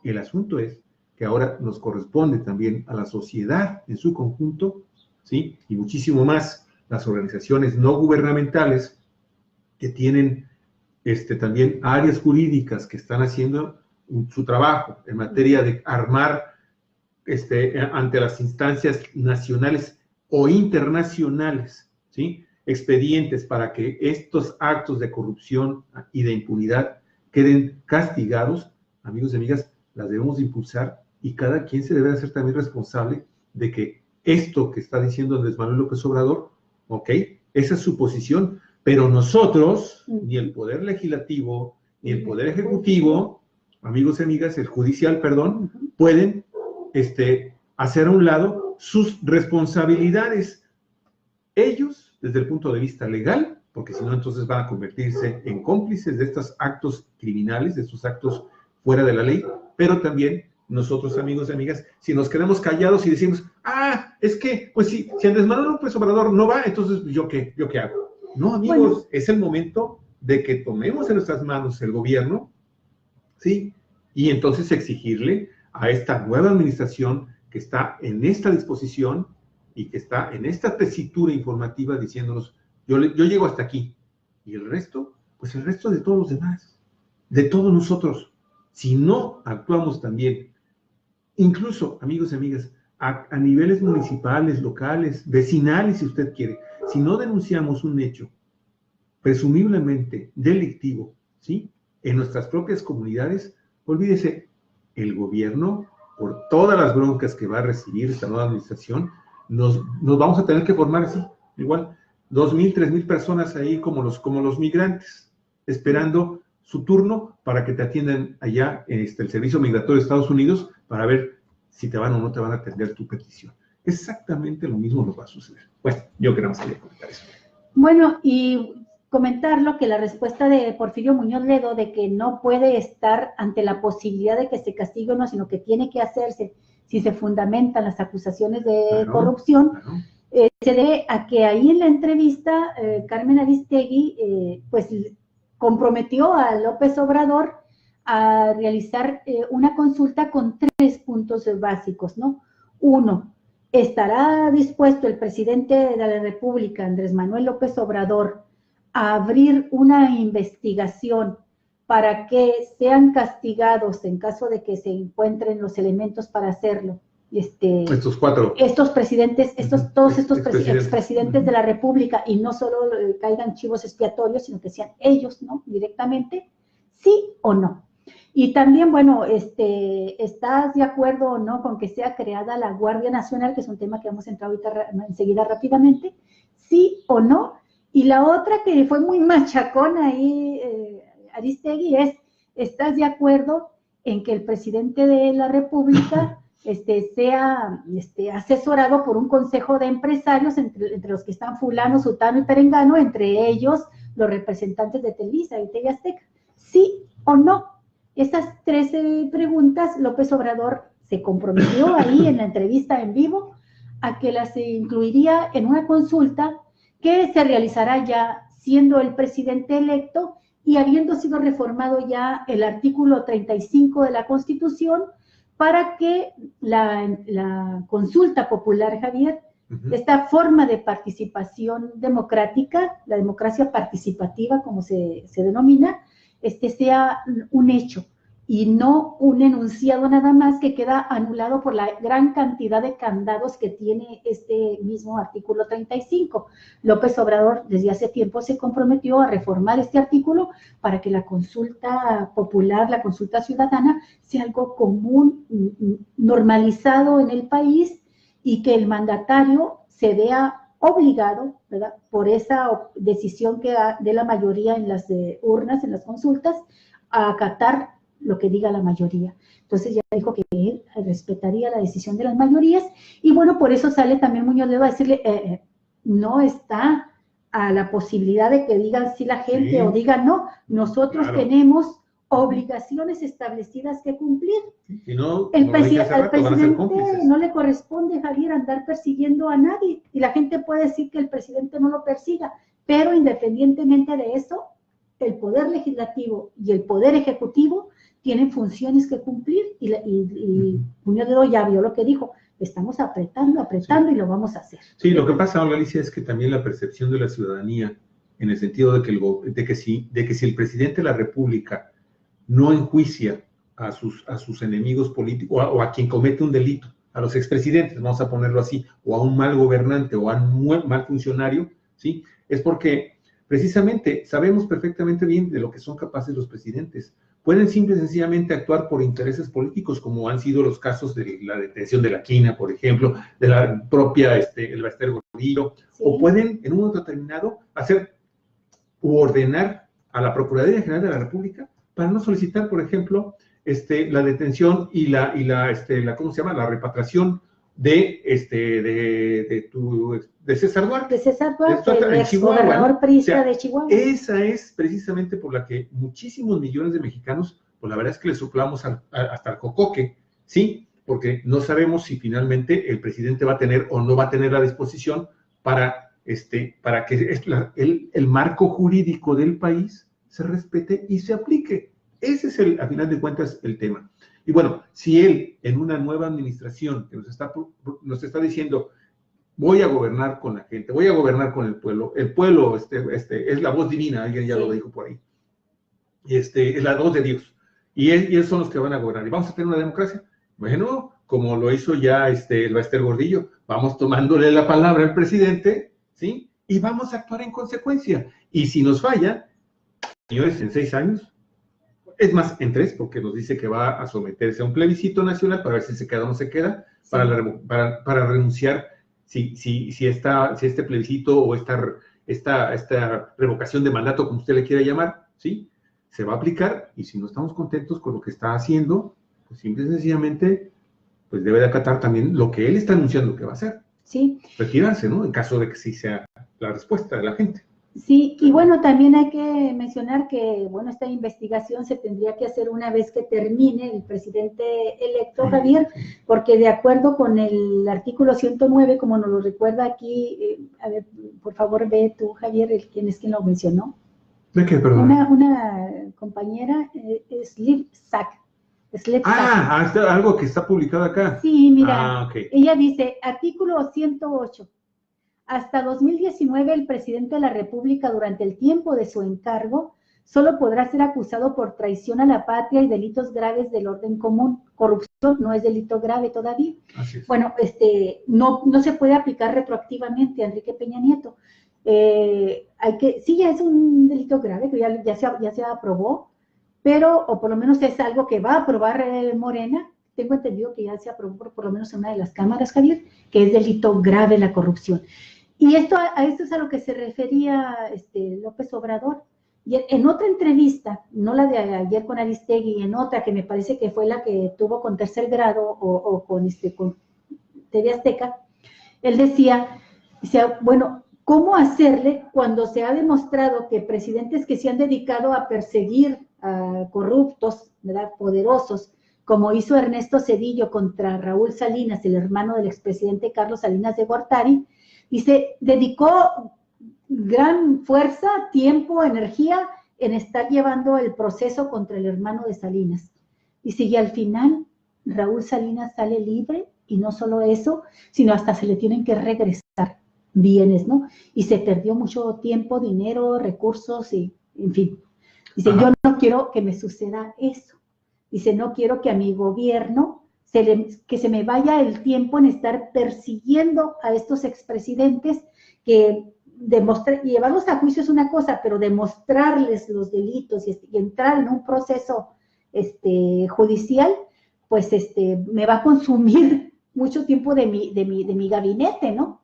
El asunto es que ahora nos corresponde también a la sociedad en su conjunto, ¿sí? Y muchísimo más las organizaciones no gubernamentales que tienen también áreas jurídicas que están haciendo su trabajo en materia de armar ante las instancias nacionales o internacionales, ¿sí? Expedientes para que estos actos de corrupción y de impunidad queden castigados, amigos y amigas, las debemos impulsar y cada quien se debe hacer también responsable de que esto que está diciendo Andrés Manuel López Obrador, ok, esa es su posición, pero nosotros, ni el Poder Legislativo, ni el Poder Ejecutivo, amigos y amigas, el judicial, perdón, pueden hacer a un lado sus responsabilidades. Ellos, desde el punto de vista legal, porque si no, entonces van a convertirse en cómplices de estos actos criminales, de estos actos fuera de la ley, pero también nosotros, amigos y amigas, si nos quedamos callados y decimos, es que, pues si Andrés Manuel López Obrador no va, entonces ¿yo qué hago? No, amigos, bueno, es el momento de que tomemos en nuestras manos el gobierno, ¿sí? Y entonces exigirle a esta nueva administración que está en esta disposición y que está en esta tesitura informativa diciéndonos, yo llego hasta aquí, y el resto, pues el resto de todos los demás, de todos nosotros, si no actuamos también, incluso, amigos y amigas, a niveles municipales, locales, vecinales, si usted quiere, si no denunciamos un hecho presumiblemente delictivo, ¿sí? En nuestras propias comunidades, olvídese, el gobierno, por todas las broncas que va a recibir esta nueva administración, nos vamos a tener que formar así, igual, 2,000, 3,000 personas ahí como los migrantes, esperando su turno para que te atiendan allá el Servicio Migratorio de Estados Unidos para ver si te van o no te van a atender tu petición. Exactamente lo mismo nos va a suceder. Bueno, yo creo que quería comentar eso. Bueno, y comentarlo que la respuesta de Porfirio Muñoz Ledo de que no puede estar ante la posibilidad de que se castigue o no, sino que tiene que hacerse si se fundamentan las acusaciones de corrupción, se debe a que ahí en la entrevista Carmen Aristegui pues comprometió a López Obrador a realizar una consulta con 3 puntos básicos, ¿no? 1, ¿estará dispuesto el presidente de la República, Andrés Manuel López Obrador, a abrir una investigación para que sean castigados en caso de que se encuentren los elementos para hacerlo? Estos 4. Estos presidentes, todos estos expresidentes de la República, y no solo caigan chivos expiatorios, sino que sean ellos, ¿no? Directamente, ¿sí o no? Y también, bueno, ¿estás de acuerdo o no con que sea creada la Guardia Nacional, que es un tema que vamos a entrar ahorita enseguida rápidamente? ¿Sí o no? Y la otra que fue muy machacona ahí, Aristegui, es, ¿estás de acuerdo en que el presidente de la República sea asesorado por un consejo de empresarios, entre los que están fulano, sutano y perengano, entre ellos los representantes de Televisa y TV Azteca? ¿Sí o no? Estas 13 preguntas, López Obrador se comprometió ahí en la entrevista en vivo a que las incluiría en una consulta que se realizará ya siendo el presidente electo y habiendo sido reformado ya el artículo 35 de la Constitución para que la consulta popular, Javier, esta forma de participación democrática, la democracia participativa, como se denomina, sea un hecho y no un enunciado nada más que queda anulado por la gran cantidad de candados que tiene este mismo artículo 35. López Obrador desde hace tiempo se comprometió a reformar este artículo para que la consulta popular, la consulta ciudadana, sea algo común, normalizado en el país y que el mandatario se vea obligado, ¿verdad?, por esa decisión que da de la mayoría en las urnas, en las consultas, a acatar lo que diga la mayoría. Entonces ya dijo que él respetaría la decisión de las mayorías y bueno, por eso sale también Muñoz Ledo a decirle, no está a la posibilidad de que digan sí la gente o digan no, nosotros tenemos obligaciones establecidas que cumplir. Si no, al presidente no le corresponde, Javier, andar persiguiendo a nadie y la gente puede decir que el presidente no lo persiga, pero independientemente de eso, el poder legislativo y el poder ejecutivo tienen funciones que cumplir y Muñoz Ledo ya vio lo que dijo, estamos apretando y lo vamos a hacer. Sí, lo que pasa, Olga Alicia, es que también la percepción de la ciudadanía en el sentido de que si el presidente de la República no enjuicia a sus enemigos políticos o a quien comete un delito, a los expresidentes, vamos a ponerlo así, o a un mal gobernante o a un mal funcionario, ¿sí? Es porque precisamente sabemos perfectamente bien de lo que son capaces los presidentes. Pueden simple y sencillamente actuar por intereses políticos, como han sido los casos de la detención de la Quina, por ejemplo, de la propia el Baester Gordillo, sí. O pueden, en un momento determinado, hacer u ordenar a la Procuraduría General de la República para no solicitar, por ejemplo, la detención y ¿cómo se llama? La repatriación de César Duarte. De César Duarte, el exgobernador priista de Chihuahua. Esa es precisamente por la que muchísimos millones de mexicanos, pues la verdad es que le soplamos hasta el cocoque, ¿sí? Porque no sabemos si finalmente el presidente va a tener o no va a tener la disposición para que el marco jurídico del país se respete y se aplique. Ese es, a final de cuentas, el tema. Y bueno, si él, en una nueva administración que nos está diciendo, voy a gobernar con la gente, voy a gobernar con el pueblo es la voz divina, alguien ya lo dijo por ahí, es la voz de Dios, y ellos son los que van a gobernar, y vamos a tener una democracia. Bueno, como lo hizo ya el Baester Gordillo, vamos tomándole la palabra al presidente, ¿sí? Y vamos a actuar en consecuencia. Y si nos falla, señores, en 6 años, es más, en 3, porque nos dice que va a someterse a un plebiscito nacional para ver si se queda o no se queda, sí. para renunciar si este plebiscito o esta revocación de mandato, como usted le quiera llamar, ¿sí? Se va a aplicar, y si no estamos contentos con lo que está haciendo, pues simple y sencillamente, pues debe de acatar también lo que él está anunciando que va a hacer. Sí. Retirarse, ¿no? En caso de que sí sea la respuesta de la gente. Sí, y bueno, también hay que mencionar que, bueno, esta investigación se tendría que hacer una vez que termine el presidente electo, Javier, porque de acuerdo con el artículo 109, como nos lo recuerda aquí, a ver, por favor, ve tú, Javier, quién lo mencionó. ¿De qué, perdón? Una compañera, Slip Sack. Algo que está publicado acá. Sí, mira, okay. Ella dice, artículo 108. Hasta 2019, el presidente de la República, durante el tiempo de su encargo, solo podrá ser acusado por traición a la patria y delitos graves del orden común. Corrupción no es delito grave todavía. Así es. Bueno, no se puede aplicar retroactivamente a Enrique Peña Nieto. Sí, ya es un delito grave, que ya se aprobó, pero, o por lo menos es algo que va a aprobar Morena. Tengo entendido que ya se aprobó por lo menos en una de las cámaras, Javier, que es delito grave la corrupción. Y a esto es a lo que se refería López Obrador. Y en otra entrevista, no la de ayer con Aristegui, en otra que me parece que fue la que tuvo con Tercer Grado o con TV Azteca, él decía, bueno, ¿cómo hacerle cuando se ha demostrado que presidentes que se han dedicado a perseguir a corruptos, ¿verdad?, poderosos, como hizo Ernesto Zedillo contra Raúl Salinas, el hermano del expresidente Carlos Salinas de Gortari, y se dedicó gran fuerza, tiempo, energía en estar llevando el proceso contra el hermano de Salinas? Dice, y al final Raúl Salinas sale libre, y no solo eso, sino hasta se le tienen que regresar bienes, ¿no? Y se perdió mucho tiempo, dinero, recursos, y en fin. Dice, yo no quiero que me suceda eso. Dice, no quiero que a mi gobierno que se me vaya el tiempo en estar persiguiendo a estos expresidentes, que llevarlos a juicio es una cosa, pero demostrarles los delitos y entrar en un proceso judicial, pues me va a consumir mucho tiempo de mi gabinete, ¿no?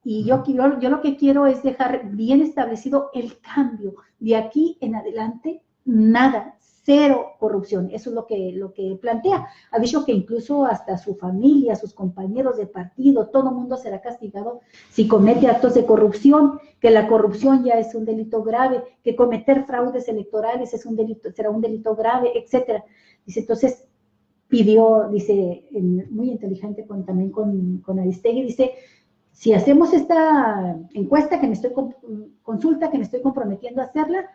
Y yo lo que quiero es dejar bien establecido el cambio. De aquí en adelante, nada, cero corrupción. Eso es lo que plantea. Ha dicho que incluso hasta su familia, sus compañeros de partido, todo el mundo será castigado si comete actos de corrupción, que la corrupción ya es un delito grave, que cometer fraudes electorales será un delito grave, etcétera. Dice, entonces pidió, dice, muy inteligente también con Aristegui, dice, si hacemos esta encuesta consulta que me estoy comprometiendo a hacerla,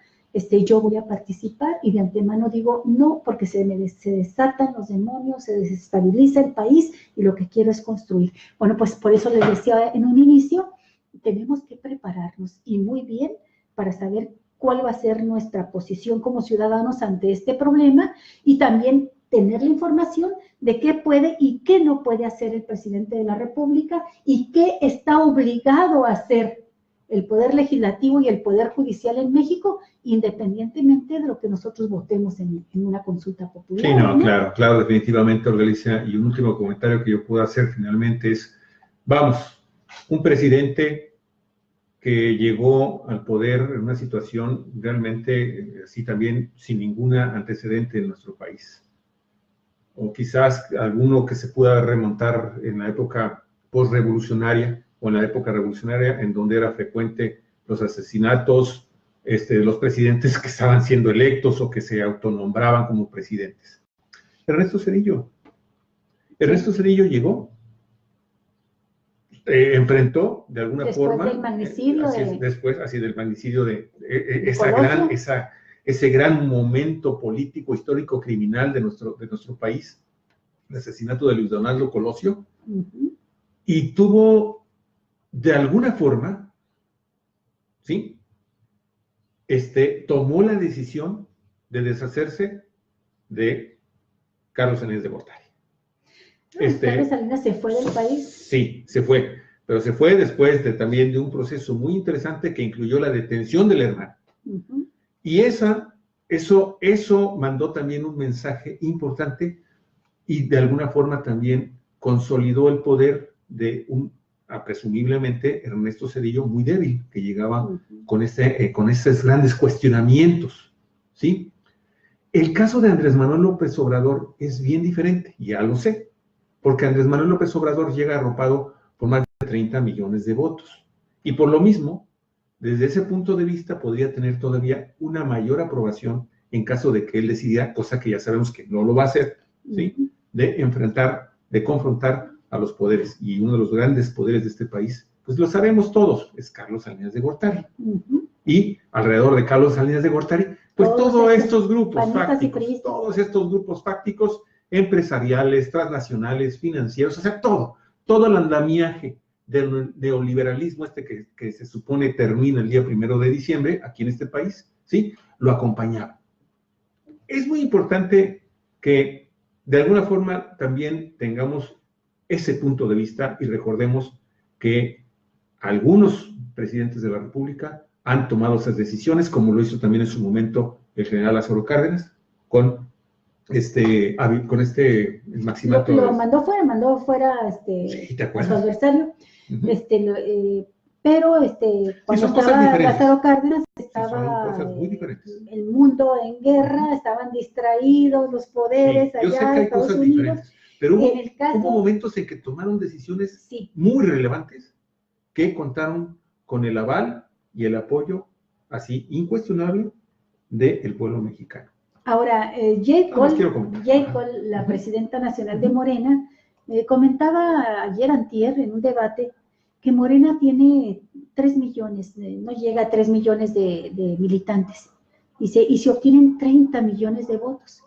yo voy a participar, y de antemano digo no, porque se desatan los demonios, se desestabiliza el país, y lo que quiero es construir. Bueno, pues por eso les decía en un inicio, tenemos que prepararnos, y muy bien, para saber cuál va a ser nuestra posición como ciudadanos ante este problema y también tener la información de qué puede y qué no puede hacer el presidente de la República y qué está obligado a hacer el Poder Legislativo y el Poder Judicial en México, independientemente de lo que nosotros votemos en una consulta popular. Sí, no, claro, claro, definitivamente, Orgalicia. Y un último comentario que yo puedo hacer finalmente es, vamos, un presidente que llegó al poder en una situación realmente así también sin ninguna antecedente en nuestro país. O quizás alguno que se pueda remontar en la época postrevolucionaria o en la época revolucionaria, en donde era frecuente los asesinatos de los presidentes que estaban siendo electos o que se autonombraban como presidentes. Ernesto Zedillo llegó, enfrentó de alguna forma, del magnicidio del magnicidio de ese gran momento político, histórico, criminal de nuestro país, el asesinato de Luis Donaldo Colosio, y tuvo, de alguna forma, ¿sí? Tomó la decisión de deshacerse de Carlos Salinas de Gortari. ¿Carlos Salinas se fue del país? Sí, se fue, pero se fue después también de un proceso muy interesante que incluyó la detención del hermano. Y eso mandó también un mensaje importante y de alguna forma también consolidó el poder de presumiblemente Ernesto Zedillo muy débil, que llegaba con esos grandes cuestionamientos, ¿sí? El caso de Andrés Manuel López Obrador es bien diferente, ya lo sé, porque Andrés Manuel López Obrador llega arropado por más de 30 millones de votos. Y por lo mismo, desde ese punto de vista, podría tener todavía una mayor aprobación en caso de que él decidiera, cosa que ya sabemos que no lo va a hacer, ¿sí? De confrontar a los poderes. Y uno de los grandes poderes de este país, pues lo sabemos todos, es Carlos Salinas de Gortari. Y alrededor de Carlos Salinas de Gortari, pues todos estos grupos fácticos, empresariales, transnacionales, financieros, o sea, todo el andamiaje del neoliberalismo que se supone termina el día 1 de diciembre aquí en este país, ¿sí? Lo acompañaba. Es muy importante que de alguna forma también tengamos ese punto de vista y recordemos que algunos presidentes de la República han tomado esas decisiones, como lo hizo también en su momento el general Lázaro Cárdenas, con el maximato. Lo mandó fuera sí, ¿te a acuerdas? su adversario. Pero cuando estaba Lázaro Cárdenas, estaba el mundo en guerra, estaban distraídos los poderes allá. Yo sé que hay cosas diferentes, pero hubo momentos en que tomaron decisiones muy relevantes que contaron con el aval y el apoyo así incuestionable del pueblo mexicano. Ahora, Jade Cole, la presidenta nacional de Morena, comentaba ayer antier en un debate que Morena tiene 3 millones, no llega a 3 millones de militantes, y se obtienen 30 millones de votos.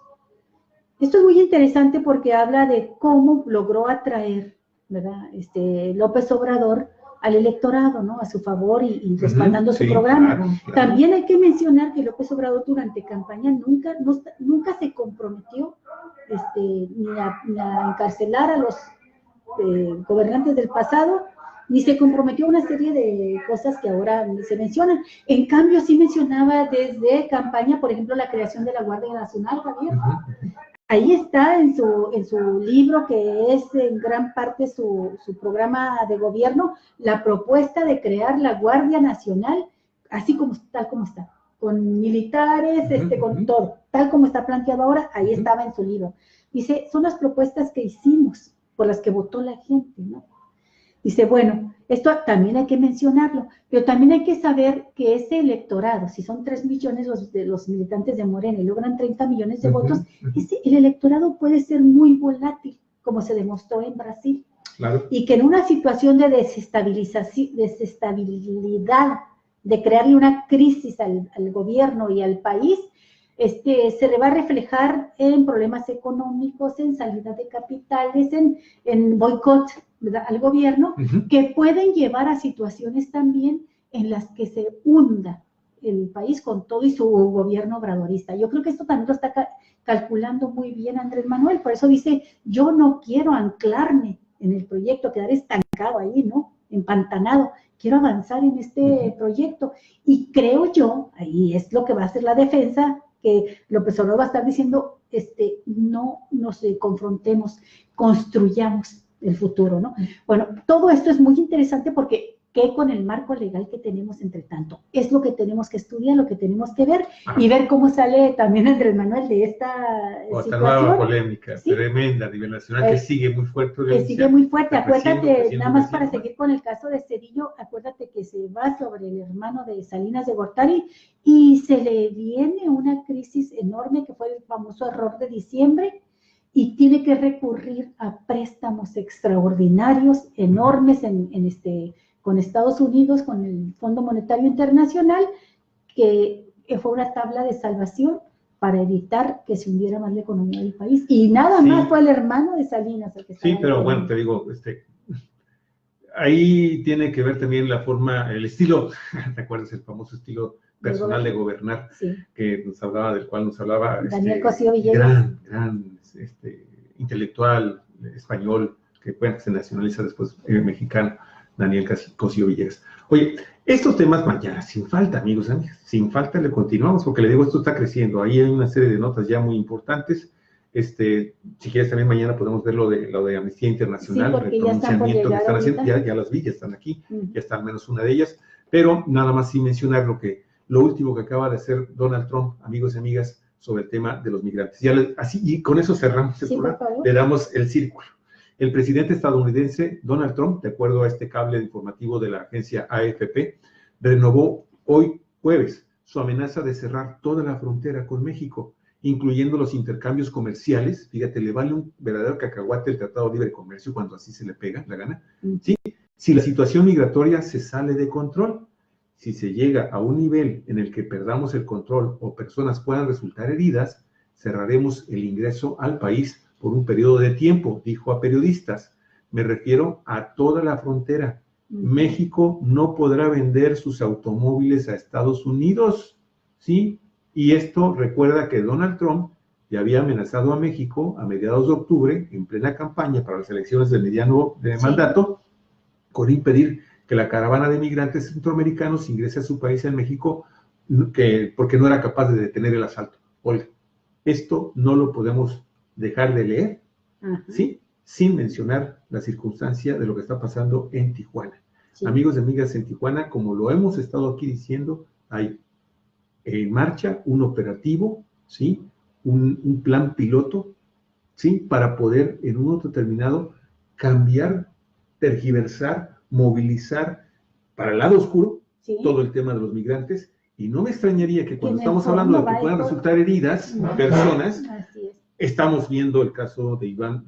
Esto es muy interesante porque habla de cómo logró atraer, ¿verdad? López Obrador al electorado, ¿no? A su favor y respaldando su programa. Claro. También hay que mencionar que López Obrador durante campaña nunca se comprometió ni a encarcelar a los gobernantes del pasado, ni se comprometió a una serie de cosas que ahora se mencionan. En cambio, sí mencionaba desde campaña, por ejemplo, la creación de la Guardia Nacional, Javier. Ahí está en su libro, que es en gran parte su programa de gobierno, la propuesta de crear la Guardia Nacional, tal como está, con militares, con todo, tal como está planteado ahora, ahí estaba en su libro. Dice, son las propuestas que hicimos, por las que votó la gente, ¿no? Dice, bueno, esto también hay que mencionarlo, pero también hay que saber que ese electorado, si son 3 millones los militantes de Morena y logran 30 millones de votos, el electorado puede ser muy volátil, como se demostró en Brasil. Claro. Y que en una situación de desestabilidad, de crearle una crisis al gobierno y al país, se le va a reflejar en problemas económicos, en salida de capitales, en boicot, ¿verdad?, al gobierno, que pueden llevar a situaciones también en las que se hunda el país con todo y su gobierno obradorista. Yo creo que esto también lo está calculando muy bien Andrés Manuel, por eso dice, yo no quiero anclarme en el proyecto, quedar estancado ahí, ¿no? Empantanado, quiero avanzar en este proyecto. Y creo yo, ahí es lo que va a hacer la defensa, que López Obrador va a estar diciendo, no nos confrontemos, construyamos el futuro, ¿no? Bueno, todo esto es muy interesante porque ¿qué con el marco legal que tenemos entre tanto? Es lo que tenemos que estudiar, lo que tenemos que ver y ver cómo sale también Andrés Manuel de esta otra situación. Nueva polémica, ¿Sí? Tremenda a nivel nacional, que sigue muy fuerte. Que sigue muy fuerte. Acuérdate, creciendo, nada más para seguir con el caso de Cedillo, acuérdate que se va sobre el hermano de Salinas de Gortari y se le viene una crisis enorme que fue el famoso error de diciembre y tiene que recurrir a préstamos extraordinarios, enormes con Estados Unidos, con el Fondo Monetario Internacional, que fue una tabla de salvación para evitar que se hundiera más la economía del país. Y nada más fue el hermano de Salinas el que estaba. Sí, pero bueno, te digo, ahí tiene que ver también la forma, el estilo, ¿te acuerdas? El famoso estilo personal de gobernar, que nos hablaba, del cual nos hablaba Daniel Cosío Villegas. gran intelectual español, que bueno, se nacionaliza después mexicano, Daniel Cosío Villegas. Oye, estos temas mañana, sin falta, amigos, sin falta le continuamos, porque le digo, esto está creciendo. Ahí hay una serie de notas ya muy importantes. Si quieres también mañana podemos ver lo de Amnistía Internacional, el pronunciamiento que están haciendo, ya las vi, ya están aquí, ya está al menos una de ellas, pero nada más sin mencionar lo último que acaba de hacer Donald Trump, amigos y amigas, sobre el tema de los migrantes. Y con eso cerramos el programa, le damos el círculo. El presidente estadounidense Donald Trump, de acuerdo a este cable informativo de la agencia AFP, renovó hoy jueves su amenaza de cerrar toda la frontera con México, incluyendo los intercambios comerciales. Fíjate, le vale un verdadero cacahuate el Tratado de Libre Comercio cuando así se le pega la gana. ¿Sí? Si la situación migratoria se sale de control, si se llega a un nivel en el que perdamos el control o personas puedan resultar heridas, cerraremos el ingreso al país por un periodo de tiempo, dijo a periodistas. Me refiero a toda la frontera. México no podrá vender sus automóviles a Estados Unidos, ¿sí? Y esto recuerda que Donald Trump ya había amenazado a México a mediados de octubre, en plena campaña para las elecciones de mediano mandato, con impedir que la caravana de migrantes centroamericanos ingrese a su país en México, porque no era capaz de detener el asalto. Oiga, esto no lo podemos dejar de leer, ¿sí? Sin mencionar la circunstancia de lo que está pasando en Tijuana. Sí. Amigos y amigas, en Tijuana, como lo hemos estado aquí diciendo, hay en marcha un operativo, ¿sí? Un plan piloto, ¿sí? Para poder en un momento determinado cambiar, tergiversar, movilizar para el lado oscuro todo el tema de los migrantes. Y no me extrañaría que cuando estamos hablando de que puedan resultar heridas personas, estamos viendo el caso de Iván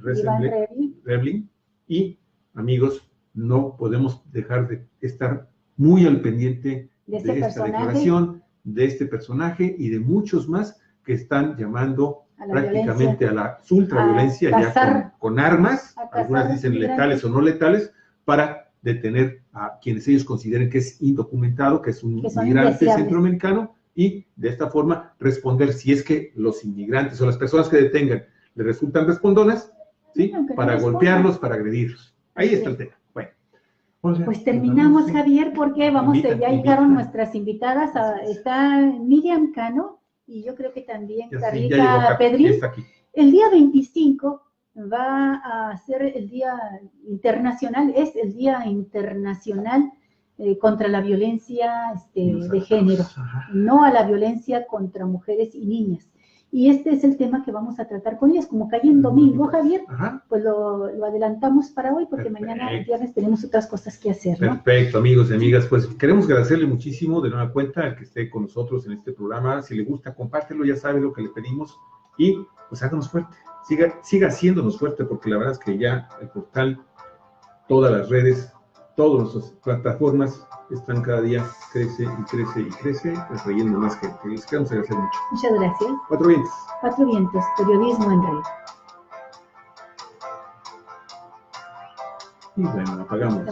Revlin y, amigos, no podemos dejar de estar muy al pendiente de esta declaración, de este personaje y de muchos más que están llamando prácticamente a la ultraviolencia, ya con armas, algunas dicen letales o no letales, para detener a quienes ellos consideren que es indocumentado, que es un migrante centroamericano, y de esta forma responder si es que los inmigrantes o las personas que detengan le resultan respondonas, ¿sí? Para golpearlos, para agredirlos. Ahí está el tema. Bueno. Pues terminamos, Javier, porque ya llegaron nuestras invitadas. Está Miriam Cano y yo creo que también Carlita Pedrín. El día 25 va a ser el Día Internacional, es el Día Internacional contra la violencia de género, no a la violencia contra mujeres y niñas. Y este es el tema que vamos a tratar con ellas. Como cae en domingo, Javier, pues lo adelantamos para hoy, porque mañana, el viernes, tenemos otras cosas que hacer, ¿no? Perfecto, amigos y amigas. Pues queremos agradecerle muchísimo de nueva cuenta al que esté con nosotros en este programa. Si le gusta, compártelo, ya sabe lo que le pedimos. Y pues háganos fuerte, siga haciéndonos fuerte, porque la verdad es que ya el portal, todas las redes, todas nuestras plataformas están cada día, crece y crece y crece, trayendo más gente. Les queremos agradecer mucho. Muchas gracias. Cuatro Vientos. Cuatro Vientos, periodismo en red. Y bueno, apagamos.